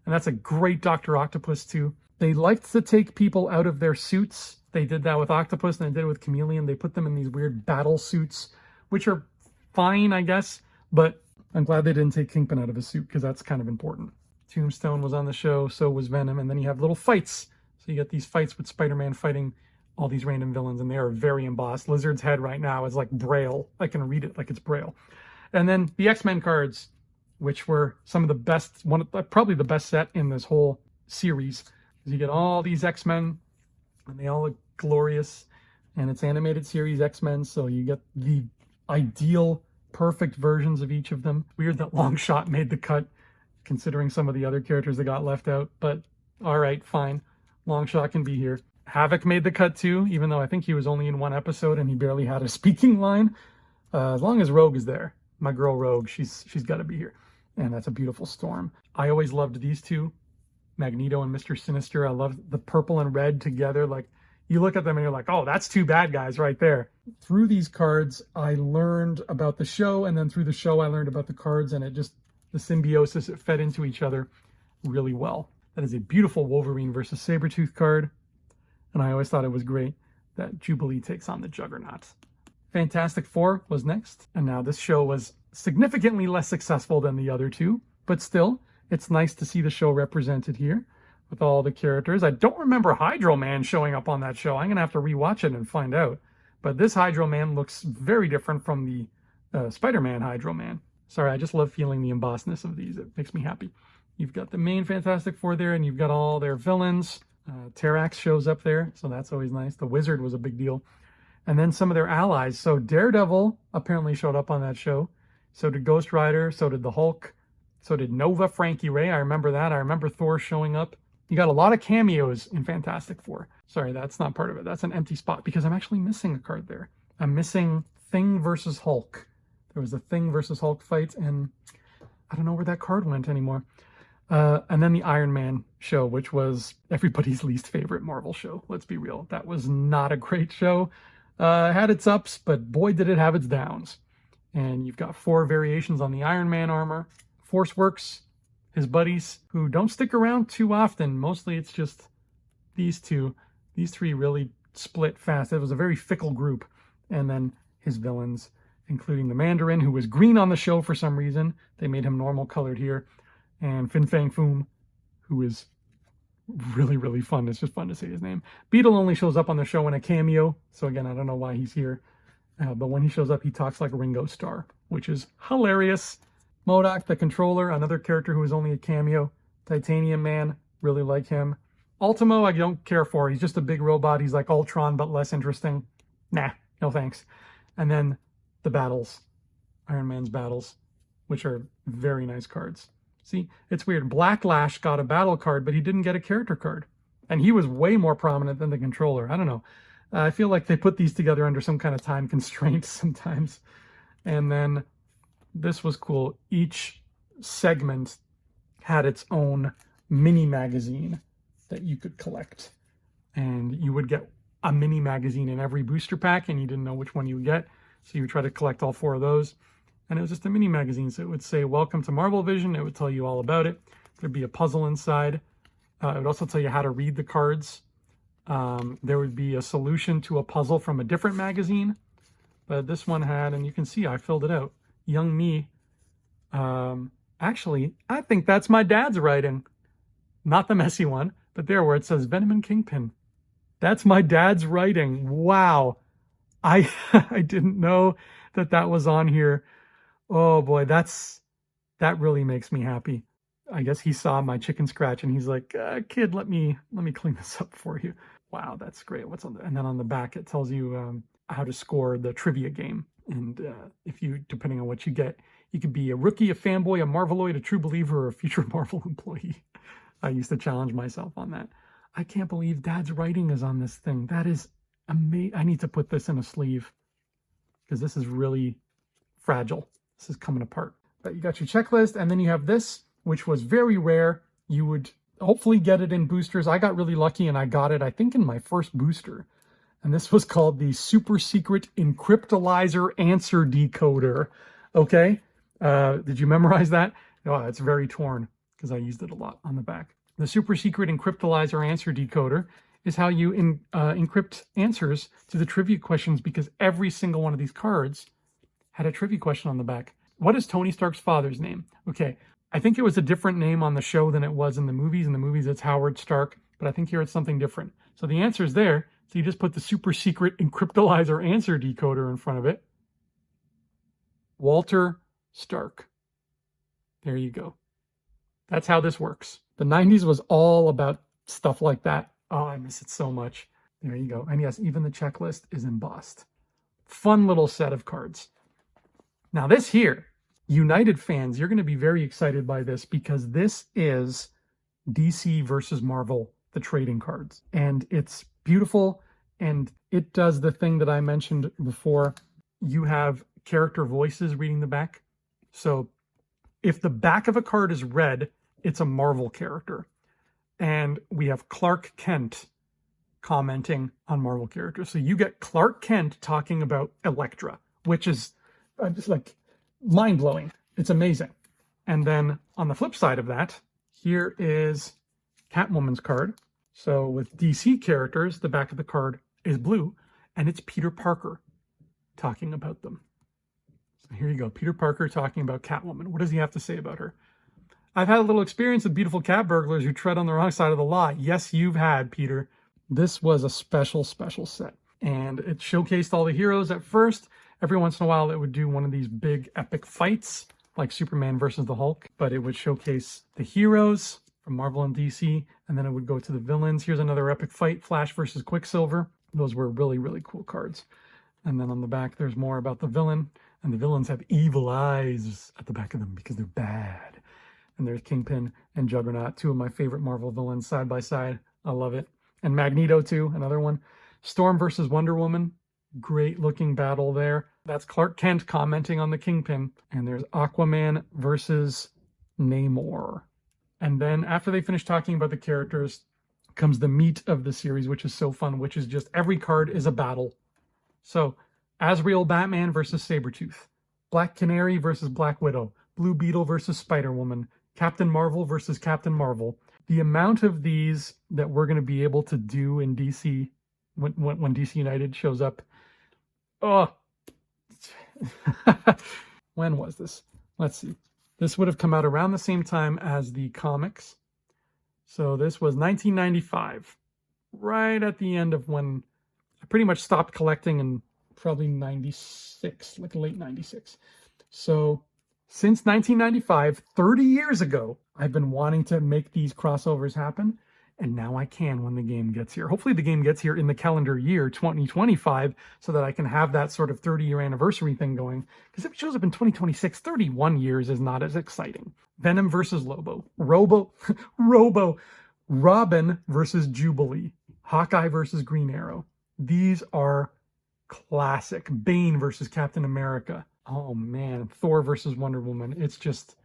And that's a great Dr. Octopus, too. They liked to take people out of their suits. They did that with Octopus, and they did it with Chameleon. They put them in these weird battle suits, which are fine, I guess. But I'm glad they didn't take Kingpin out of his suit, because that's kind of important. Tombstone was on the show, so was Venom. And then you have little fights. So you get these fights with Spider-Man fighting all these random villains, and they are very embossed. Lizard's head right now is like Braille. I can read it like it's Braille. And then the X-Men cards, which were some of the best, probably the best set in this whole series. You get all these X-Men, and they all look glorious. And it's animated series X-Men, so you get the ideal, perfect versions of each of them. Weird that Longshot made the cut, considering some of the other characters that got left out. But all right, fine. Longshot can be here. Havoc made the cut too, even though I think he was only in 1 episode and he barely had a speaking line. As long as Rogue is there, my girl Rogue, she's got to be here. And that's a beautiful Storm. I always loved these 2, Magneto and Mr. Sinister. I love the purple and red together. Like, you look at them and you're like, oh, that's 2 bad guys right there. Through these cards, I learned about the show, and then through the show, I learned about the cards, and the symbiosis, it fed into each other really well. That is a beautiful Wolverine versus Sabretooth card. And I always thought it was great that Jubilee takes on the Juggernaut. Fantastic Four was next. And now this show was significantly less successful than the other 2. But still, it's nice to see the show represented here with all the characters. I don't remember Hydro Man showing up on that show. I'm going to have to rewatch it and find out. But this Hydro Man looks very different from the Spider-Man Hydro Man. Sorry, I just love feeling the embossedness of these. It makes me happy. You've got the main Fantastic Four there, and you've got all their villains. Terrax shows up there, so that's always nice. The Wizard was a big deal. And then some of their allies. So Daredevil apparently showed up on that show. So did Ghost Rider. So did the Hulk. So did Nova Frankie Ray. I remember that. I remember Thor showing up. You got a lot of cameos in Fantastic Four. Sorry, that's not part of it. That's an empty spot because I'm actually missing a card there. I'm missing Thing versus Hulk. There was a Thing versus Hulk fight, and I don't know where that card went anymore. And then the Iron Man show, which was everybody's least favorite Marvel show. Let's be real. That was not a great show. It had its ups, but boy, did it have its downs. And you've got 4 variations on the Iron Man armor. Force Works, his buddies, who don't stick around too often. Mostly it's just these two. These 3 really split fast. It was a very fickle group. And then his villains, including the Mandarin, who was green on the show for some reason. They made him normal colored here. And Fin Fang Foom, who is really, really fun. It's just fun to say his name. Beetle only shows up on the show in a cameo. So again, I don't know why he's here. But when he shows up, he talks like Ringo Starr, which is hilarious. MODOK, the Controller, another character who is only a cameo. Titanium Man, really like him. Ultimo, I don't care for. He's just a big robot. He's like Ultron, but less interesting. Nah, no thanks. And then the battles, Iron Man's battles, which are very nice cards. See, it's weird. Blacklash got a battle card, but he didn't get a character card. And he was way more prominent than the Controller. I don't know. I feel like they put these together under some kind of time constraint sometimes. And then this was cool. Each segment had its own mini magazine that you could collect. And you would get a mini magazine in every booster pack, and you didn't know which one you would get. So you would try to collect all 4 of those. And it was just a mini magazine. So it would say, "Welcome to Marvel Vision." It would tell you all about it. There'd be a puzzle inside. It would also tell you how to read the cards. There would be a solution to a puzzle from a different magazine. But this one had, and you can see I filled it out. Young Me. Actually, I think that's my dad's writing. Not the messy one, but there where it says Venom and Kingpin. That's my dad's writing. Wow. I didn't know that was on here. Oh boy, that really makes me happy. I guess he saw my chicken scratch and he's like, "Kid, let me clean this up for you." Wow, that's great. What's on there? And then on the back, it tells you how to score the trivia game. And if you, depending on what you get, you could be a rookie, a fanboy, a Marveloid, a true believer, or a future Marvel employee. I used to challenge myself on that. I can't believe Dad's writing is on this thing. That is amazing. I need to put this in a sleeve because this is really fragile. This is coming apart. But you got your checklist, and then you have this, which was very rare. You would hopefully get it in boosters. I got really lucky, and I got it, I think, in my first booster. And this was called the Super Secret Encryptalizer Answer Decoder. Okay? Did you memorize that? Oh, it's very torn because I used it a lot on the back. The Super Secret Encryptalizer Answer Decoder is how you encrypt answers to the trivia questions, because every single one of these cards had a trivia question on the back. What is Tony Stark's father's name? Okay, I think it was a different name on the show than it was in the movies. In the movies, it's Howard Stark, but I think here it's something different. So the answer is there. So you just put the Super Secret Encryptalizer Answer Decoder in front of it. Walter Stark. There you go. That's how this works. The 90s was all about stuff like that. Oh, I miss it so much. There you go. And yes, even the checklist is embossed. Fun little set of cards. Now this here, United fans, you're going to be very excited by this because this is DC versus Marvel, the trading cards. And it's beautiful, and it does the thing that I mentioned before. You have character voices reading the back. So if the back of a card is red, it's a Marvel character. And we have Clark Kent commenting on Marvel characters. So you get Clark Kent talking about Elektra, which is just like mind-blowing. It's amazing. And then on the flip side of that, here is Catwoman's card. So with DC characters, the back of the card is blue, and it's Peter Parker talking about them. So here you go, Peter Parker talking about Catwoman. What does he have to say about her? I've had a little experience with beautiful cat burglars who tread on the wrong side of the law. Yes, you've had, Peter. This was a special set. And it showcased all the heroes at first. Every once in a while, it would do one of these big epic fights, like Superman versus the Hulk. But it would showcase the heroes from Marvel and DC, and then it would go to the villains. Here's another epic fight, Flash versus Quicksilver. Those were really, really cool cards. And then on the back, there's more about the villain. And the villains have evil eyes at the back of them because they're bad. And there's Kingpin and Juggernaut, two of my favorite Marvel villains side by side. I love it. And Magneto too, another one. Storm versus Wonder Woman. Great looking battle there. That's Clark Kent commenting on the Kingpin. And there's Aquaman versus Namor. And then after they finish talking about the characters, comes the meat of the series, which is so fun, which is just every card is a battle. So, Azrael Batman versus Sabretooth. Black Canary versus Black Widow. Blue Beetle versus Spider-Woman. Captain Marvel versus Captain Marvel. The amount of these that we're going to be able to do in DC when DC United shows up. Oh, when was this? Let's see. This would have come out around the same time as the comics. So this was 1995, right at the end of when I pretty much stopped collecting in probably 96, like late 96. So since 1995, 30 years ago, I've been wanting to make these crossovers happen. And now I can when the game gets here. Hopefully the game gets here in the calendar year 2025 so that I can have that sort of 30-year anniversary thing going. Because if it shows up in 2026, 31 years is not as exciting. Venom versus Lobo. Robo. Robin versus Jubilee. Hawkeye versus Green Arrow. These are classic. Bane versus Captain America. Oh man, Thor versus Wonder Woman. It's just,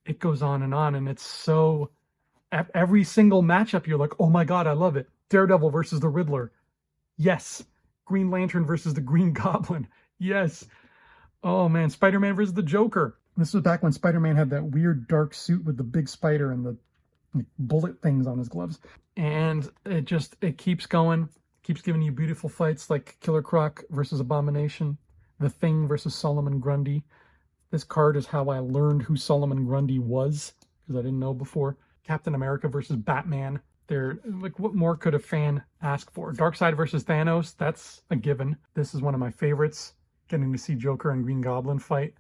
it goes on, and it's so... Every single matchup, you're like, oh my God, I love it. Daredevil versus the Riddler. Yes. Green Lantern versus the Green Goblin. Yes. Oh man, Spider-Man versus the Joker. This was back when Spider-Man had that weird dark suit with the big spider and the bullet things on his gloves. And it keeps going. Keeps giving you beautiful fights like Killer Croc versus Abomination. The Thing versus Solomon Grundy. This card is how I learned who Solomon Grundy was, because I didn't know before. Captain America versus Batman. They're like, what more could a fan ask for? Darkseid versus Thanos, that's a given. This is one of my favorites. Getting to see Joker and Green Goblin fight.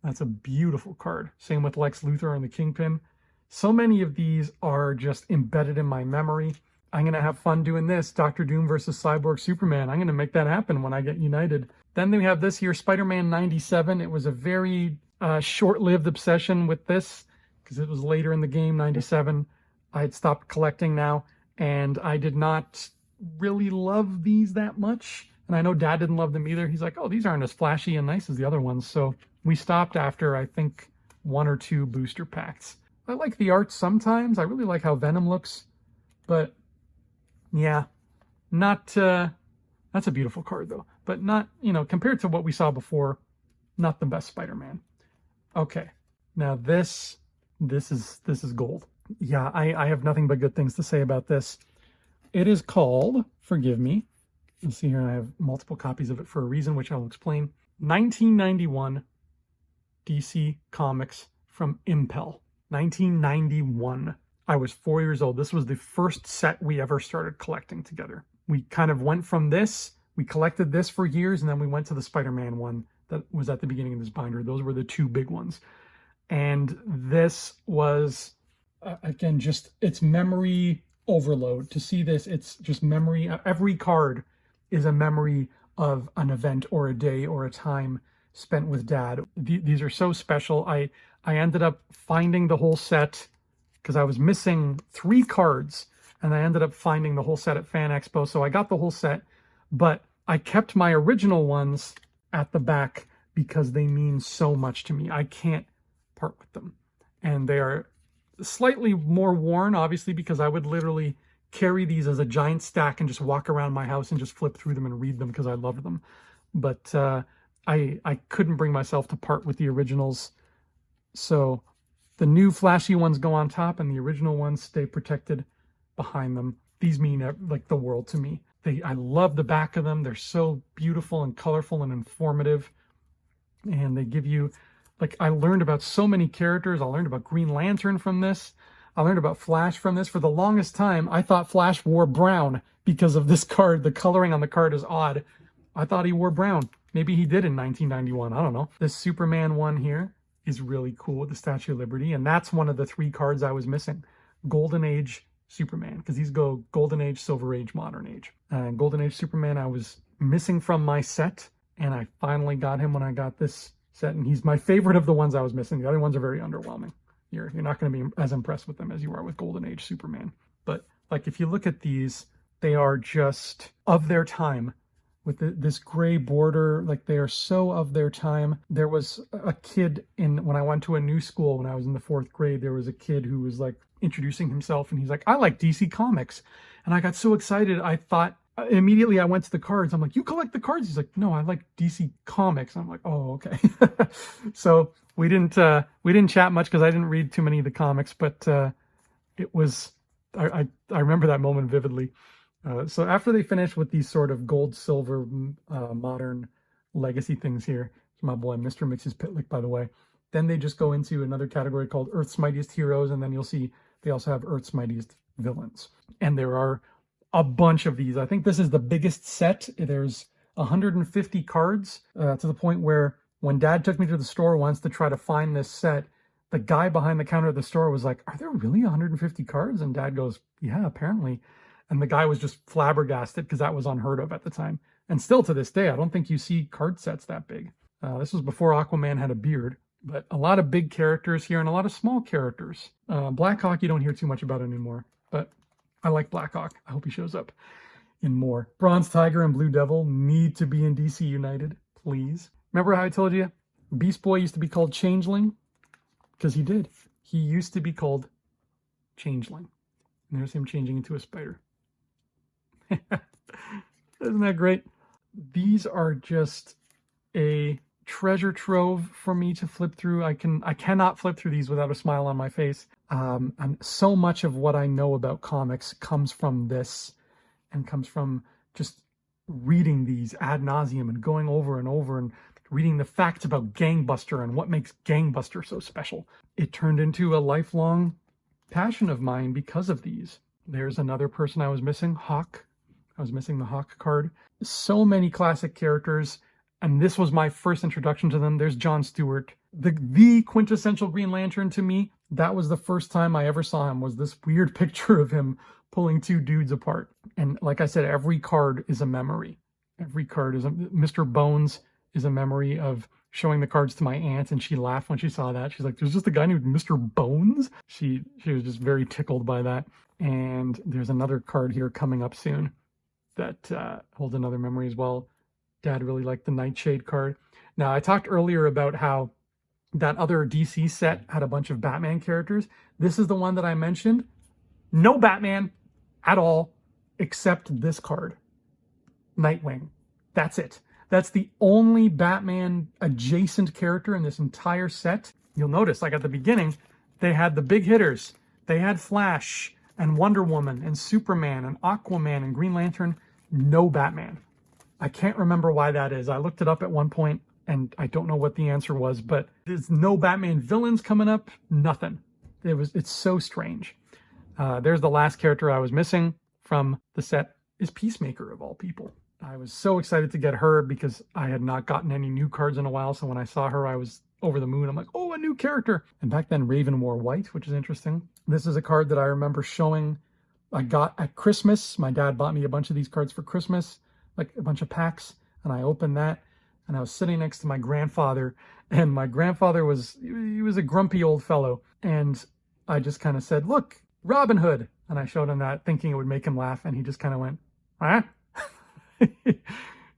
That's a beautiful card. Same with Lex Luthor and the Kingpin. So many of these are just embedded in my memory. I'm going to have fun doing this. Doctor Doom versus Cyborg Superman. I'm going to make that happen when I get United. Then we have this here, Spider-Man 97. It was a very short-lived obsession with this, because it was later in the game, 97. I had stopped collecting now, and I did not really love these that much. And I know Dad didn't love them either. He's like, oh, these aren't as flashy and nice as the other ones. So we stopped after, I think, 1 or 2 booster packs. I like the art sometimes. I really like how Venom looks. But, yeah, not... that's a beautiful card, though. But not, compared to what we saw before, not the best Spider-Man. Okay, now this is gold. Yeah, I have nothing but good things to say about this. It is called, forgive me, you see here I have multiple copies of it for a reason, which I'll explain. 1991 DC Comics from Impel. 1991. I was 4 years old. This was the first set we ever started collecting together. We kind of went from this, we collected this for years, and then we went to the Spider-Man one that was at the beginning of this binder. Those were the 2 big ones. And this was, again, just, it's memory overload. To see this, it's just memory. Every card is a memory of an event or a day or a time spent with Dad. These are so special. I ended up finding the whole set because I was missing 3 cards, and I ended up finding the whole set at Fan Expo. So I got the whole set, but I kept my original ones at the back because they mean so much to me. I can't part with them. And they are slightly more worn, obviously, because I would literally carry these as a giant stack and just walk around my house and just flip through them and read them because I loved them. But I couldn't bring myself to part with the originals. So the new flashy ones go on top and the original ones stay protected behind them. These mean like the world to me. I love the back of them. They're so beautiful and colorful and informative. And they give you Like, I learned about so many characters. I learned about Green Lantern from this. I learned about Flash from this. For the longest time, I thought Flash wore brown because of this card. The coloring on the card is odd. I thought he wore brown. Maybe he did in 1991. I don't know. This Superman one here is really cool with the Statue of Liberty. And that's one of the 3 cards I was missing. Golden Age Superman, because these go Golden Age, Silver Age, Modern Age. Golden Age Superman I was missing from my set, and I finally got him when I got this set, and he's my favorite of the ones I was missing. The other ones are very underwhelming. You're not going to be as impressed with them as you are with Golden Age Superman. But like, if you look at these, they are just of their time. With this gray border, like, they are so of their time. There was a kid when I went to a new school when I was in the 4th grade, there was a kid who was like introducing himself, and he's like, I like DC Comics. And I got so excited, I thought, immediately I went to the cards. I'm like, you collect the cards? He's like, no, I like DC Comics. I'm like, oh, okay. So we didn't chat much because I didn't read too many of the comics, but it was, I remember that moment vividly. So after they finish with these sort of gold, silver, modern legacy things here, my boy Mr. Mix's Pitlick, by the way, then they just go into another category called Earth's Mightiest Heroes, and then you'll see they also have Earth's Mightiest Villains. And there are a bunch of these. I think this is the biggest set. There's 150 cards, to the point where when Dad took me to the store once to try to find this set, the guy behind the counter of the store was like, are there really 150 cards? And Dad goes, yeah, apparently. And the guy was just flabbergasted because that was unheard of at the time. And still to this day, I don't think you see card sets that big. This was before Aquaman had a beard, but a lot of big characters here and a lot of small characters. Blackhawk, you don't hear too much about anymore, but I like Blackhawk. I hope he shows up in more. Bronze Tiger and Blue Devil need to be in DC United, please. Remember how I told you Beast Boy used to be called Changeling? Because he did. He used to be called Changeling. And there's him changing into a spider. Isn't that great? These are just a treasure trove for me to flip through. I cannot flip through these without a smile on my face. And so much of what I know about comics comes from this, and comes from just reading these ad nauseum and going over and over and reading the facts about Gangbuster and what makes Gangbuster so special. It turned into a lifelong passion of mine because of these. There's another person I was missing, Hawk. I was missing the Hawk card. So many classic characters, and this was my first introduction to them. There's John Stewart, the quintessential Green Lantern to me. That was the first time I ever saw him, was this weird picture of him pulling 2 dudes apart. And like I said, every card is a memory. Every card is Mr. Bones is a memory of showing the cards to my aunt, and she laughed when she saw that. She's like, there's just a guy named Mr. Bones? She was just very tickled by that. And there's another card here coming up soon that holds another memory as well. Dad really liked the Nightshade card. Now, I talked earlier about how that other DC set had a bunch of Batman characters. This is the one that I mentioned. No Batman at all, except this card, Nightwing. That's it. That's the only Batman adjacent character in this entire set. You'll notice, like at the beginning, they had the big hitters. They had Flash and Wonder Woman and Superman and Aquaman and Green Lantern. No Batman. I can't remember why that is. I looked it up at one point and I don't know what the answer was, but there's no Batman villains coming up. Nothing. It's so strange. There's the last character I was missing from the set, is Peacemaker of all people. I was so excited to get her because I had not gotten any new cards in a while. So when I saw her, I was over the moon. I'm like, oh, a new character. And back then Raven wore white, which is interesting. This is a card that I remember showing. I got at Christmas. My dad bought me a bunch of these cards for Christmas, like a bunch of packs. And I opened that and I was sitting next to my grandfather, and my grandfather he was a grumpy old fellow. And I just kind of said, look, Robin Hood. And I showed him that thinking it would make him laugh. And he just kind of went, huh?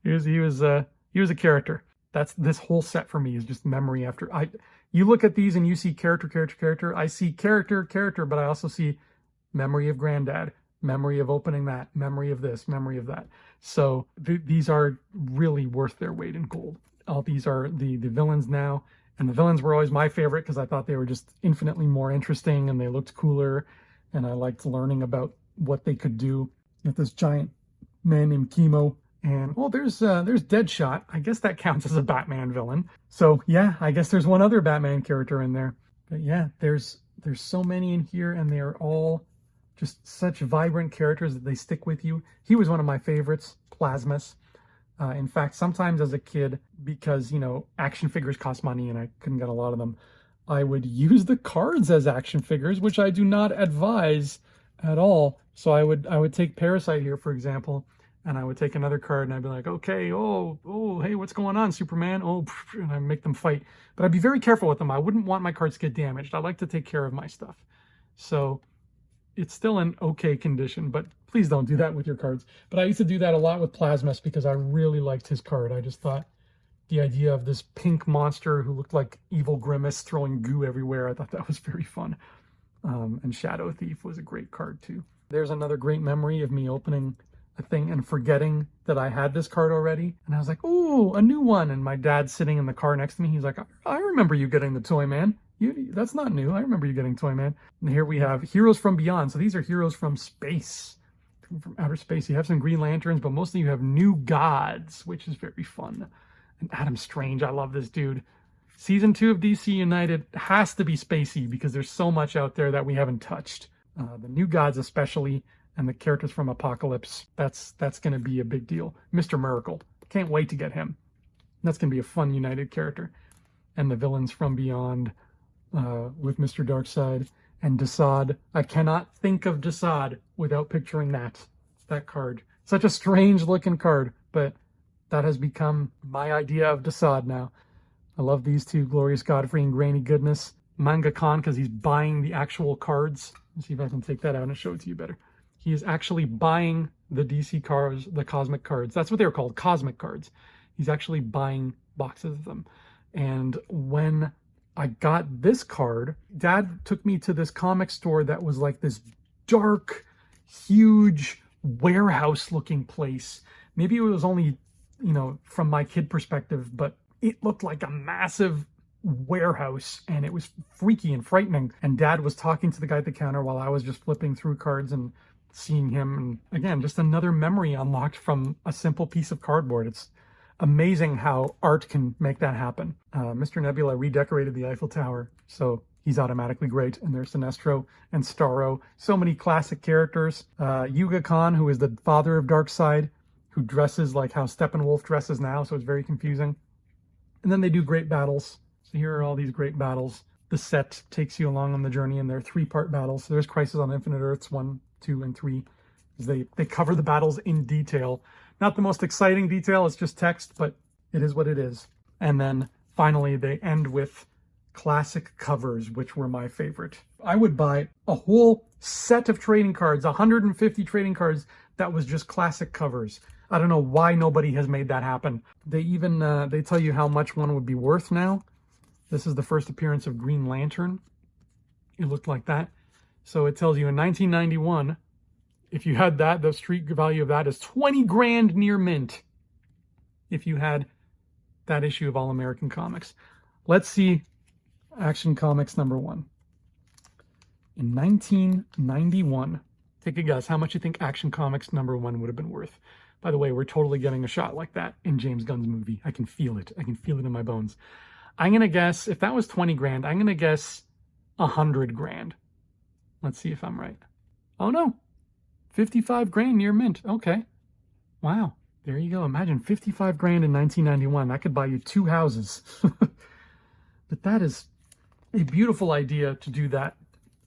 he was a character. That's this whole set for me is just memory after. You look at these and you see character. I see character, but I also see memory of granddad, memory of opening that, memory of this, memory of that. So these are really worth their weight in gold. All these are the villains now, and the villains were always my favorite because I thought they were just infinitely more interesting and they looked cooler, and I liked learning about what they could do. With this giant man named Chemo And well, there's Deadshot. I guess that counts as a Batman villain. So yeah, I guess there's one other Batman character in there. But yeah, there's so many in here, and they are all just such vibrant characters that they stick with you. He was one of my favorites, Plasmus. In fact, sometimes as a kid, because, you know, action figures cost money and I couldn't get a lot of them, I would use the cards as action figures, which I do not advise at all. So I would take Parasite here, for example, and I would take another card and I'd be like, okay, oh, hey, what's going on, Superman? Oh, and I make them fight. But I'd be very careful with them. I wouldn't want my cards to get damaged. I like to take care of my stuff. So it's still in okay condition, but please don't do that with your cards. But I used to do that a lot with Plasmus because I really liked his card. I just thought the idea of this pink monster who looked like Evil Grimace throwing goo everywhere, I thought that was very fun. And Shadow Thief was a great card too. There's another great memory of me opening a thing and forgetting that I had this card already. And I was like, oh, a new one. And my dad's sitting in the car next to me. He's like, I remember you getting the Toy Man. That's not new. I remember you getting Toy Man. And here we have Heroes from Beyond. So these are heroes from space, from outer space. You have some Green Lanterns, but mostly you have New Gods, which is very fun. And Adam Strange, I love this dude. Season 2 of DC United has to be spacey because there's so much out there that we haven't touched. The New Gods especially, and the characters from Apocalypse, that's going to be a big deal. Mr. Miracle, can't wait to get him. That's going to be a fun United character. And the villains from Beyond, with Mr. Darkseid and Desaad. I cannot think of Desaad without picturing that card. Such a strange looking card, but that has become my idea of Desaad now. I love these two, Glorious Godfrey and Granny Goodness. Manga Khan, because he's buying the actual cards. Let's see if I can take that out and show it to you better. He is actually buying the DC cards, the cosmic cards. That's what they were called, cosmic cards. He's actually buying boxes of them. And when I got this card, Dad took me to this comic store that was like this dark, huge warehouse looking place. Maybe it was only, you know, from my kid perspective, but it looked like a massive warehouse and it was freaky and frightening. And Dad was talking to the guy at the counter while I was just flipping through cards and seeing him. And again, just another memory unlocked from a simple piece of cardboard. It's amazing how art can make that happen. Mr. Nebula redecorated the Eiffel Tower, so he's automatically great. And there's Sinestro and Starro. So many classic characters. Yuga Khan, who is the father of Darkseid, who dresses like how Steppenwolf dresses now, so it's very confusing. And then they do great battles. So here are all these great battles. The set takes you along on the journey, and they're 3-part battles. So there's Crisis on Infinite Earths 1, 2, and 3. They cover the battles in detail. Not the most exciting detail, it's just text, but it is what it is. And then finally they end with classic covers, which were my favorite. I would buy a whole set of trading cards, 150 trading cards, that was just classic covers. I don't know why nobody has made that happen. They even, they tell you how much one would be worth now. This is the first appearance of Green Lantern. It looked like that. So it tells you in 1991, if you had that, the street value of that is 20 grand near mint. If you had that issue of All American Comics. Let's see Action Comics #1. In 1991, take a guess how much you think Action Comics #1 would have been worth. By the way, we're totally getting a shot like that in James Gunn's movie. I can feel it. I can feel it in my bones. I'm going to guess, if that was 20 grand, I'm going to guess 100 grand. Let's see if I'm right. Oh no. 55 grand near mint. Okay. Wow. There you go. Imagine 55 grand in 1991. That could buy you 2 houses. But that is a beautiful idea to do that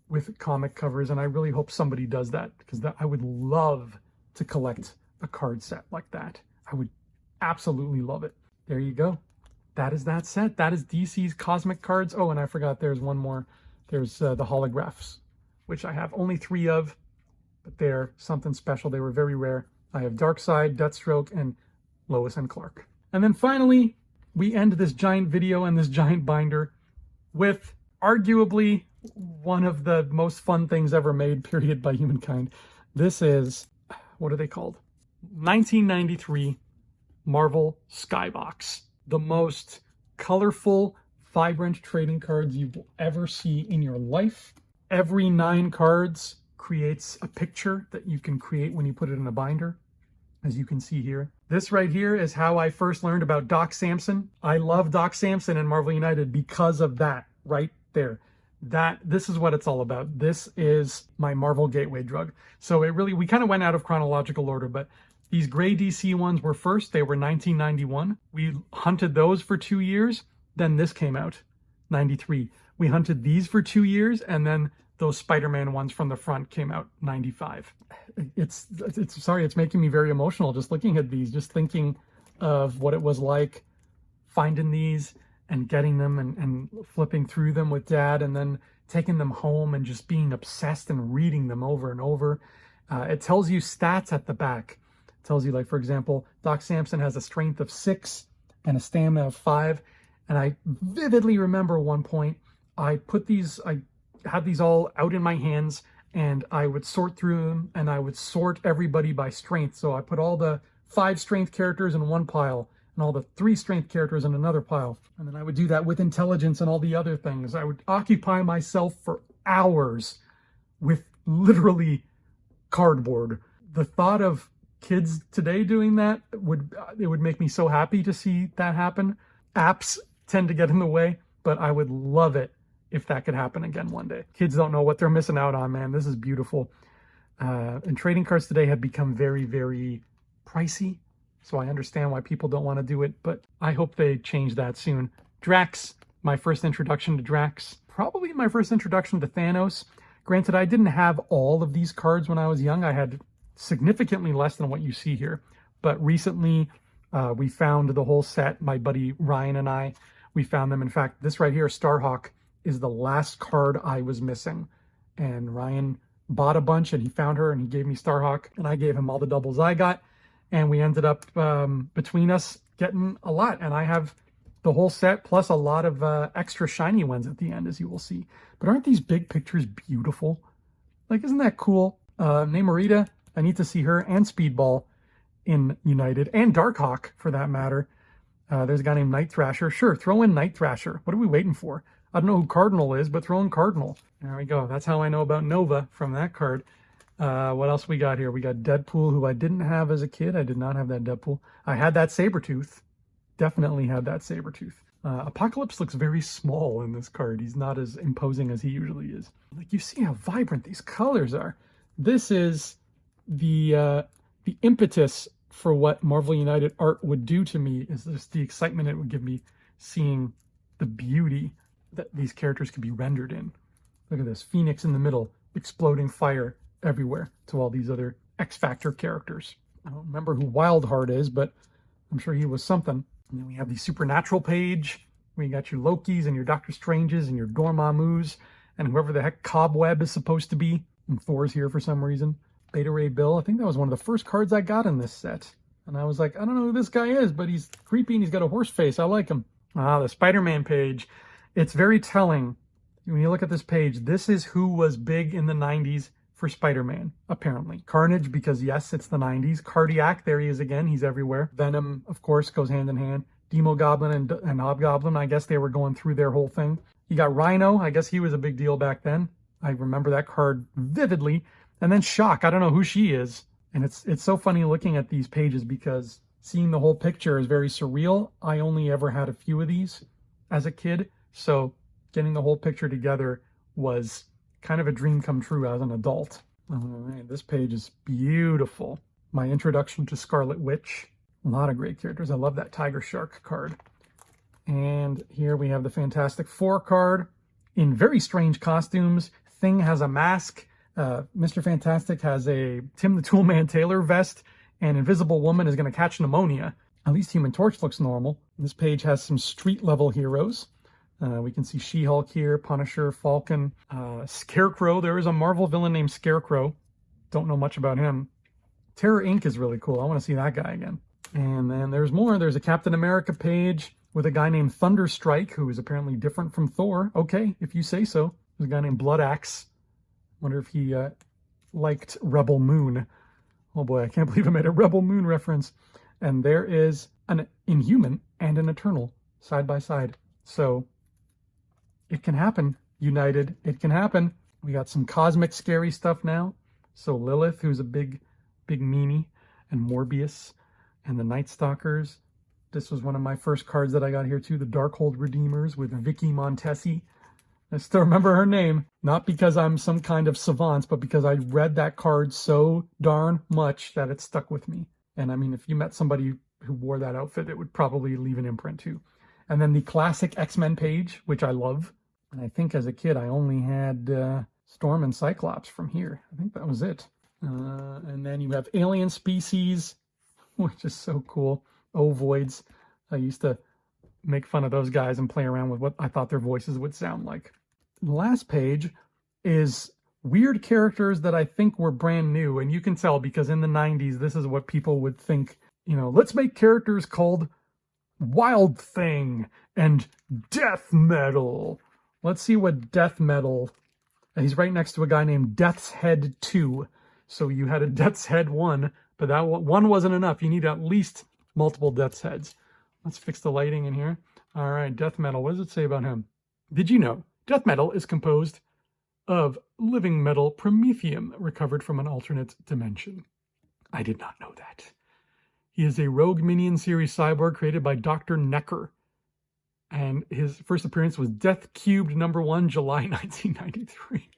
with comic covers. And I really hope somebody does that because I would love to collect a card set like that. I would absolutely love it. There you go. That is that set. That is DC's Cosmic Cards. Oh, and I forgot there's one more. There's the holographs, which I have only 3 of. But they're something special. They were very rare. I have Darkseid, Deathstroke, and Lois and Clark. And then finally, we end this giant video and this giant binder with arguably one of the most fun things ever made, period, by humankind. This is, what are they called? 1993 Marvel Skybox. The most colorful, vibrant trading cards you will ever see in your life. Every 9 cards creates a picture that you can create when you put it in a binder, as you can see here. This right here is how I first learned about Doc Samson. I love Doc Samson in Marvel United because of that right there. This is what it's all about. This is my Marvel gateway drug. So we kind of went out of chronological order, but these gray DC ones were first. They were 1991. We hunted those for 2 years. Then this came out, 93. We hunted these for 2 years, and then those Spider-Man ones from the front came out, 95. It's making me very emotional just looking at these, just thinking of what it was like finding these and getting them and flipping through them with Dad, and then taking them home and just being obsessed and reading them over and over. It tells you stats at the back. It tells you, like, for example, Doc Samson has a strength of 6 and a stamina of 5. And I vividly remember one point, I had these all out in my hands, and I would sort through them, and I would sort everybody by strength. So I put all the 5 strength characters in one pile, and all the 3 strength characters in another pile. And then I would do that with intelligence and all the other things. I would occupy myself for hours with literally cardboard. The thought of kids today doing that would make me so happy to see that happen. Apps tend to get in the way, but I would love it if that could happen again one day. Kids don't know what they're missing out on, man. This is beautiful. And trading cards today have become very, very pricey. So I understand why people don't want to do it, but I hope they change that soon. Drax, my first introduction to Drax. Probably my first introduction to Thanos. Granted, I didn't have all of these cards when I was young. I had significantly less than what you see here. But recently, we found the whole set. My buddy Ryan and I, we found them. In fact, this right here, Starhawk, is the last card I was missing. And Ryan bought a bunch, and he found her, and he gave me Starhawk, and I gave him all the doubles I got. And we ended up, between us, getting a lot. And I have the whole set, plus a lot of extra shiny ones at the end, as you will see. But aren't these big pictures beautiful? Like, isn't that cool? Namorita, I need to see her, and Speedball in United, and Darkhawk, for that matter. There's a guy named Night Thrasher. Sure, throw in Night Thrasher. What are we waiting for? I don't know who Cardinal is, but throw in Cardinal. There we go. That's how I know about Nova from that card. What else we got here? We got Deadpool, who I didn't have as a kid. I did not have that Deadpool. I had that Sabretooth. Definitely had that Sabretooth. Apocalypse looks very small in this card. He's not as imposing as he usually is. Like, you see how vibrant these colors are. This is the impetus for what Marvel United art would do to me, is just the excitement it would give me seeing the beauty that these characters could be rendered in. Look at this, Phoenix in the middle, exploding fire everywhere to all these other X-Factor characters. I don't remember who Wildheart is, but I'm sure he was something. And then we have the Supernatural page, where you got your Lokis and your Doctor Stranges and your Dormammus, and whoever the heck Cobweb is supposed to be. And Thor's here for some reason. Beta Ray Bill, I think that was one of the first cards I got in this set. And I was like, I don't know who this guy is, but he's creepy and he's got a horse face. I like him. The Spider-Man page. It's very telling. When you look at this page, this is who was big in the 90s for Spider-Man, apparently. Carnage, because yes, it's the 90s. Cardiac, there he is again. He's everywhere. Venom, of course, goes hand in hand. Demogoblin and Hobgoblin, I guess they were going through their whole thing. You got Rhino. I guess he was a big deal back then. I remember that card vividly. And then Shock, I don't know who she is. And it's so funny looking at these pages because seeing the whole picture is very surreal. I only ever had a few of these as a kid. So getting the whole picture together was kind of a dream come true as an adult. All right, this page is beautiful. My introduction to Scarlet Witch. A lot of great characters. I love that Tiger Shark card. And here we have the Fantastic Four card in very strange costumes. Thing has a mask. Mr. Fantastic has a Tim the Toolman Taylor vest, and Invisible Woman is going to catch pneumonia. At least Human Torch looks normal. This page has some street-level heroes. We can see She-Hulk here, Punisher, Falcon, Scarecrow. There is a Marvel villain named Scarecrow. Don't know much about him. Terror Inc. is really cool. I want to see that guy again. And then there's more. There's a Captain America page with a guy named Thunderstrike, who is apparently different from Thor. Okay, if you say so. There's a guy named Blood Axe. Wonder if he liked Rebel Moon. Oh boy, I can't believe I made a Rebel Moon reference. And there is an Inhuman and an Eternal side by side. So it can happen, United. It can happen. We got some cosmic scary stuff now. So Lilith, who's a big meanie, and Morbius. and the Night Stalkers. This was one of my first cards that I got here too, the Darkhold Redeemers with Vicky Montesi. I still remember her name, not because I'm some kind of savant, but because I read that card so darn much that it stuck with me. And I mean, if you met somebody who wore that outfit, it would probably leave an imprint too. And then the classic X-Men page, which I love. And I think as a kid, I only had Storm and Cyclops from here. I think that was it. And then you have Alien Species, which is so cool. Ovoids. I used to make fun of those guys and play around with what I thought their voices would sound like. The last page is weird characters that I think were brand new. And you can tell because in the 90s, this is what people would think, you know, let's make characters called Wild Thing and Death Metal. Let's see what Death Metal. He's right next to a guy named Death's Head 2. So you had a Death's Head 1, but that one wasn't enough. You need at least multiple Death's Heads. Let's fix the lighting in here. All right, Death Metal. What does it say about him? Did you know Death Metal is composed of living metal promethium recovered from an alternate dimension? I did not know that. He is a rogue minion series cyborg created by Dr. Necker. And his first appearance was Death Cubed #1, July 1993.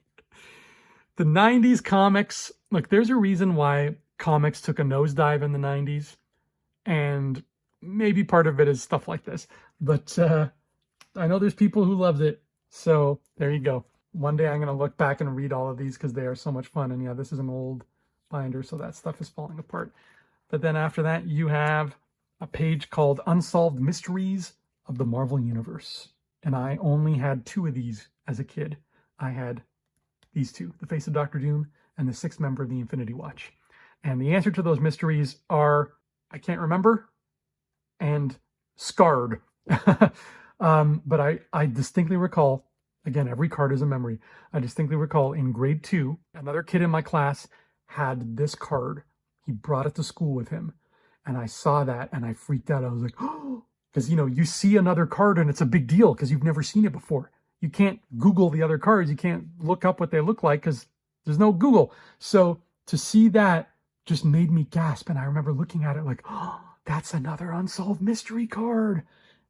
The 90s comics, look, there's a reason why comics took a nosedive in the 90s. And maybe part of it is stuff like this. But I know there's people who loved it. So there you go. One day I'm going to look back and read all of these because they are so much fun. And yeah, this is an old binder, so that stuff is falling apart. But then after that, you have a page called Unsolved Mysteries of the Marvel Universe. And I only had 2 of these as a kid. I had these 2, the Face of Doctor Doom and the 6th member of the Infinity Watch. And the answer to those mysteries are, I can't remember, and scarred. But I distinctly recall, again, every card is a memory. I distinctly recall in grade 2, another kid in my class had this card. He brought it to school with him. And I saw that and I freaked out. I was like, oh, because, you know, you see another card and it's a big deal because you've never seen it before. You can't Google the other cards. You can't look up what they look like because there's no Google. So to see that just made me gasp. And I remember looking at it like, oh, that's another unsolved mystery card.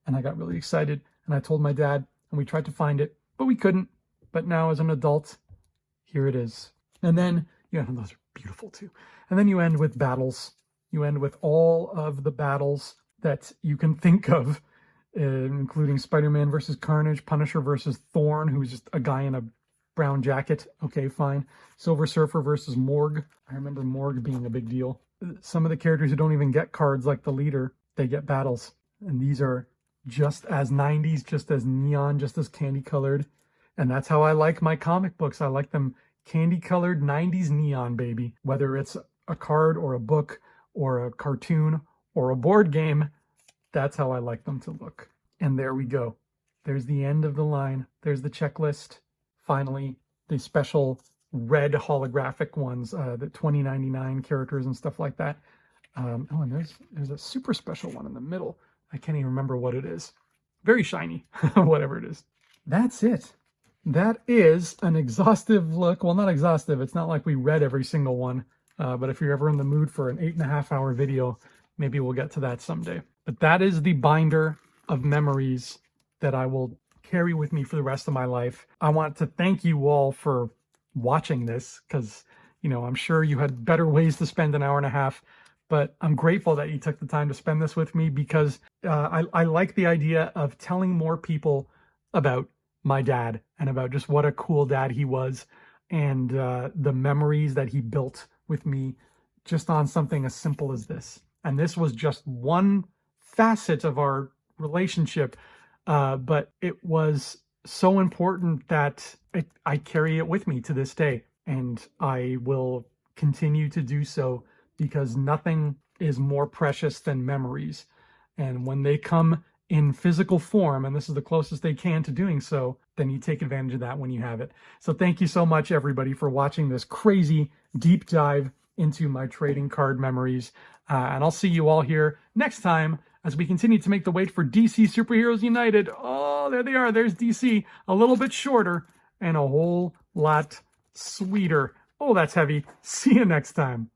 And I got really excited. And I told my dad and we tried to find it, but we couldn't. But now as an adult, here it is. And then, yeah, those are beautiful too. And then you end with battles. You end with all of the battles that you can think of, including Spider-Man versus Carnage, Punisher versus Thorn, who's just a guy in a brown jacket. Okay, fine. Silver Surfer versus Morg. I remember Morg being a big deal. Some of the characters who don't even get cards, like the leader, they get battles. And these are just as 90s, just as neon, just as candy-colored. And that's how I like my comic books. I like them candy-colored 90s neon, baby. Whether it's a card or a book or a cartoon or a board game, that's how I like them to look. And there we go. There's the end of the line. There's the checklist. Finally, the special red holographic ones, the 2099 characters and stuff like that. Oh, and there's a super special one in the middle. I can't even remember what it is. Very shiny, whatever it is. That's it. That is an exhaustive look. Well, not exhaustive. It's not like we read every single one. But if you're ever in the mood for an 8.5-hour video, maybe we'll get to that someday. But that is the binder of memories that I will carry with me for the rest of my life. I want to thank you all for watching this because, you know, I'm sure you had better ways to spend an hour and a half. But I'm grateful that you took the time to spend this with me because I like the idea of telling more people about my dad and about just what a cool dad he was and the memories that he built with me just on something as simple as this. And this was just one facet of our relationship, but it was so important that I carry it with me to this day. And I will continue to do so because nothing is more precious than memories. And when they come in physical form, and this is the closest they can to doing so, then you take advantage of that when you have it. So thank you so much, everybody, for watching this crazy deep dive into my trading card memories. And I'll see you all here next time as we continue to make the wait for DC Superheroes United. Oh, there they are. There's DC. A little bit shorter and a whole lot sweeter. Oh, that's heavy. See you next time.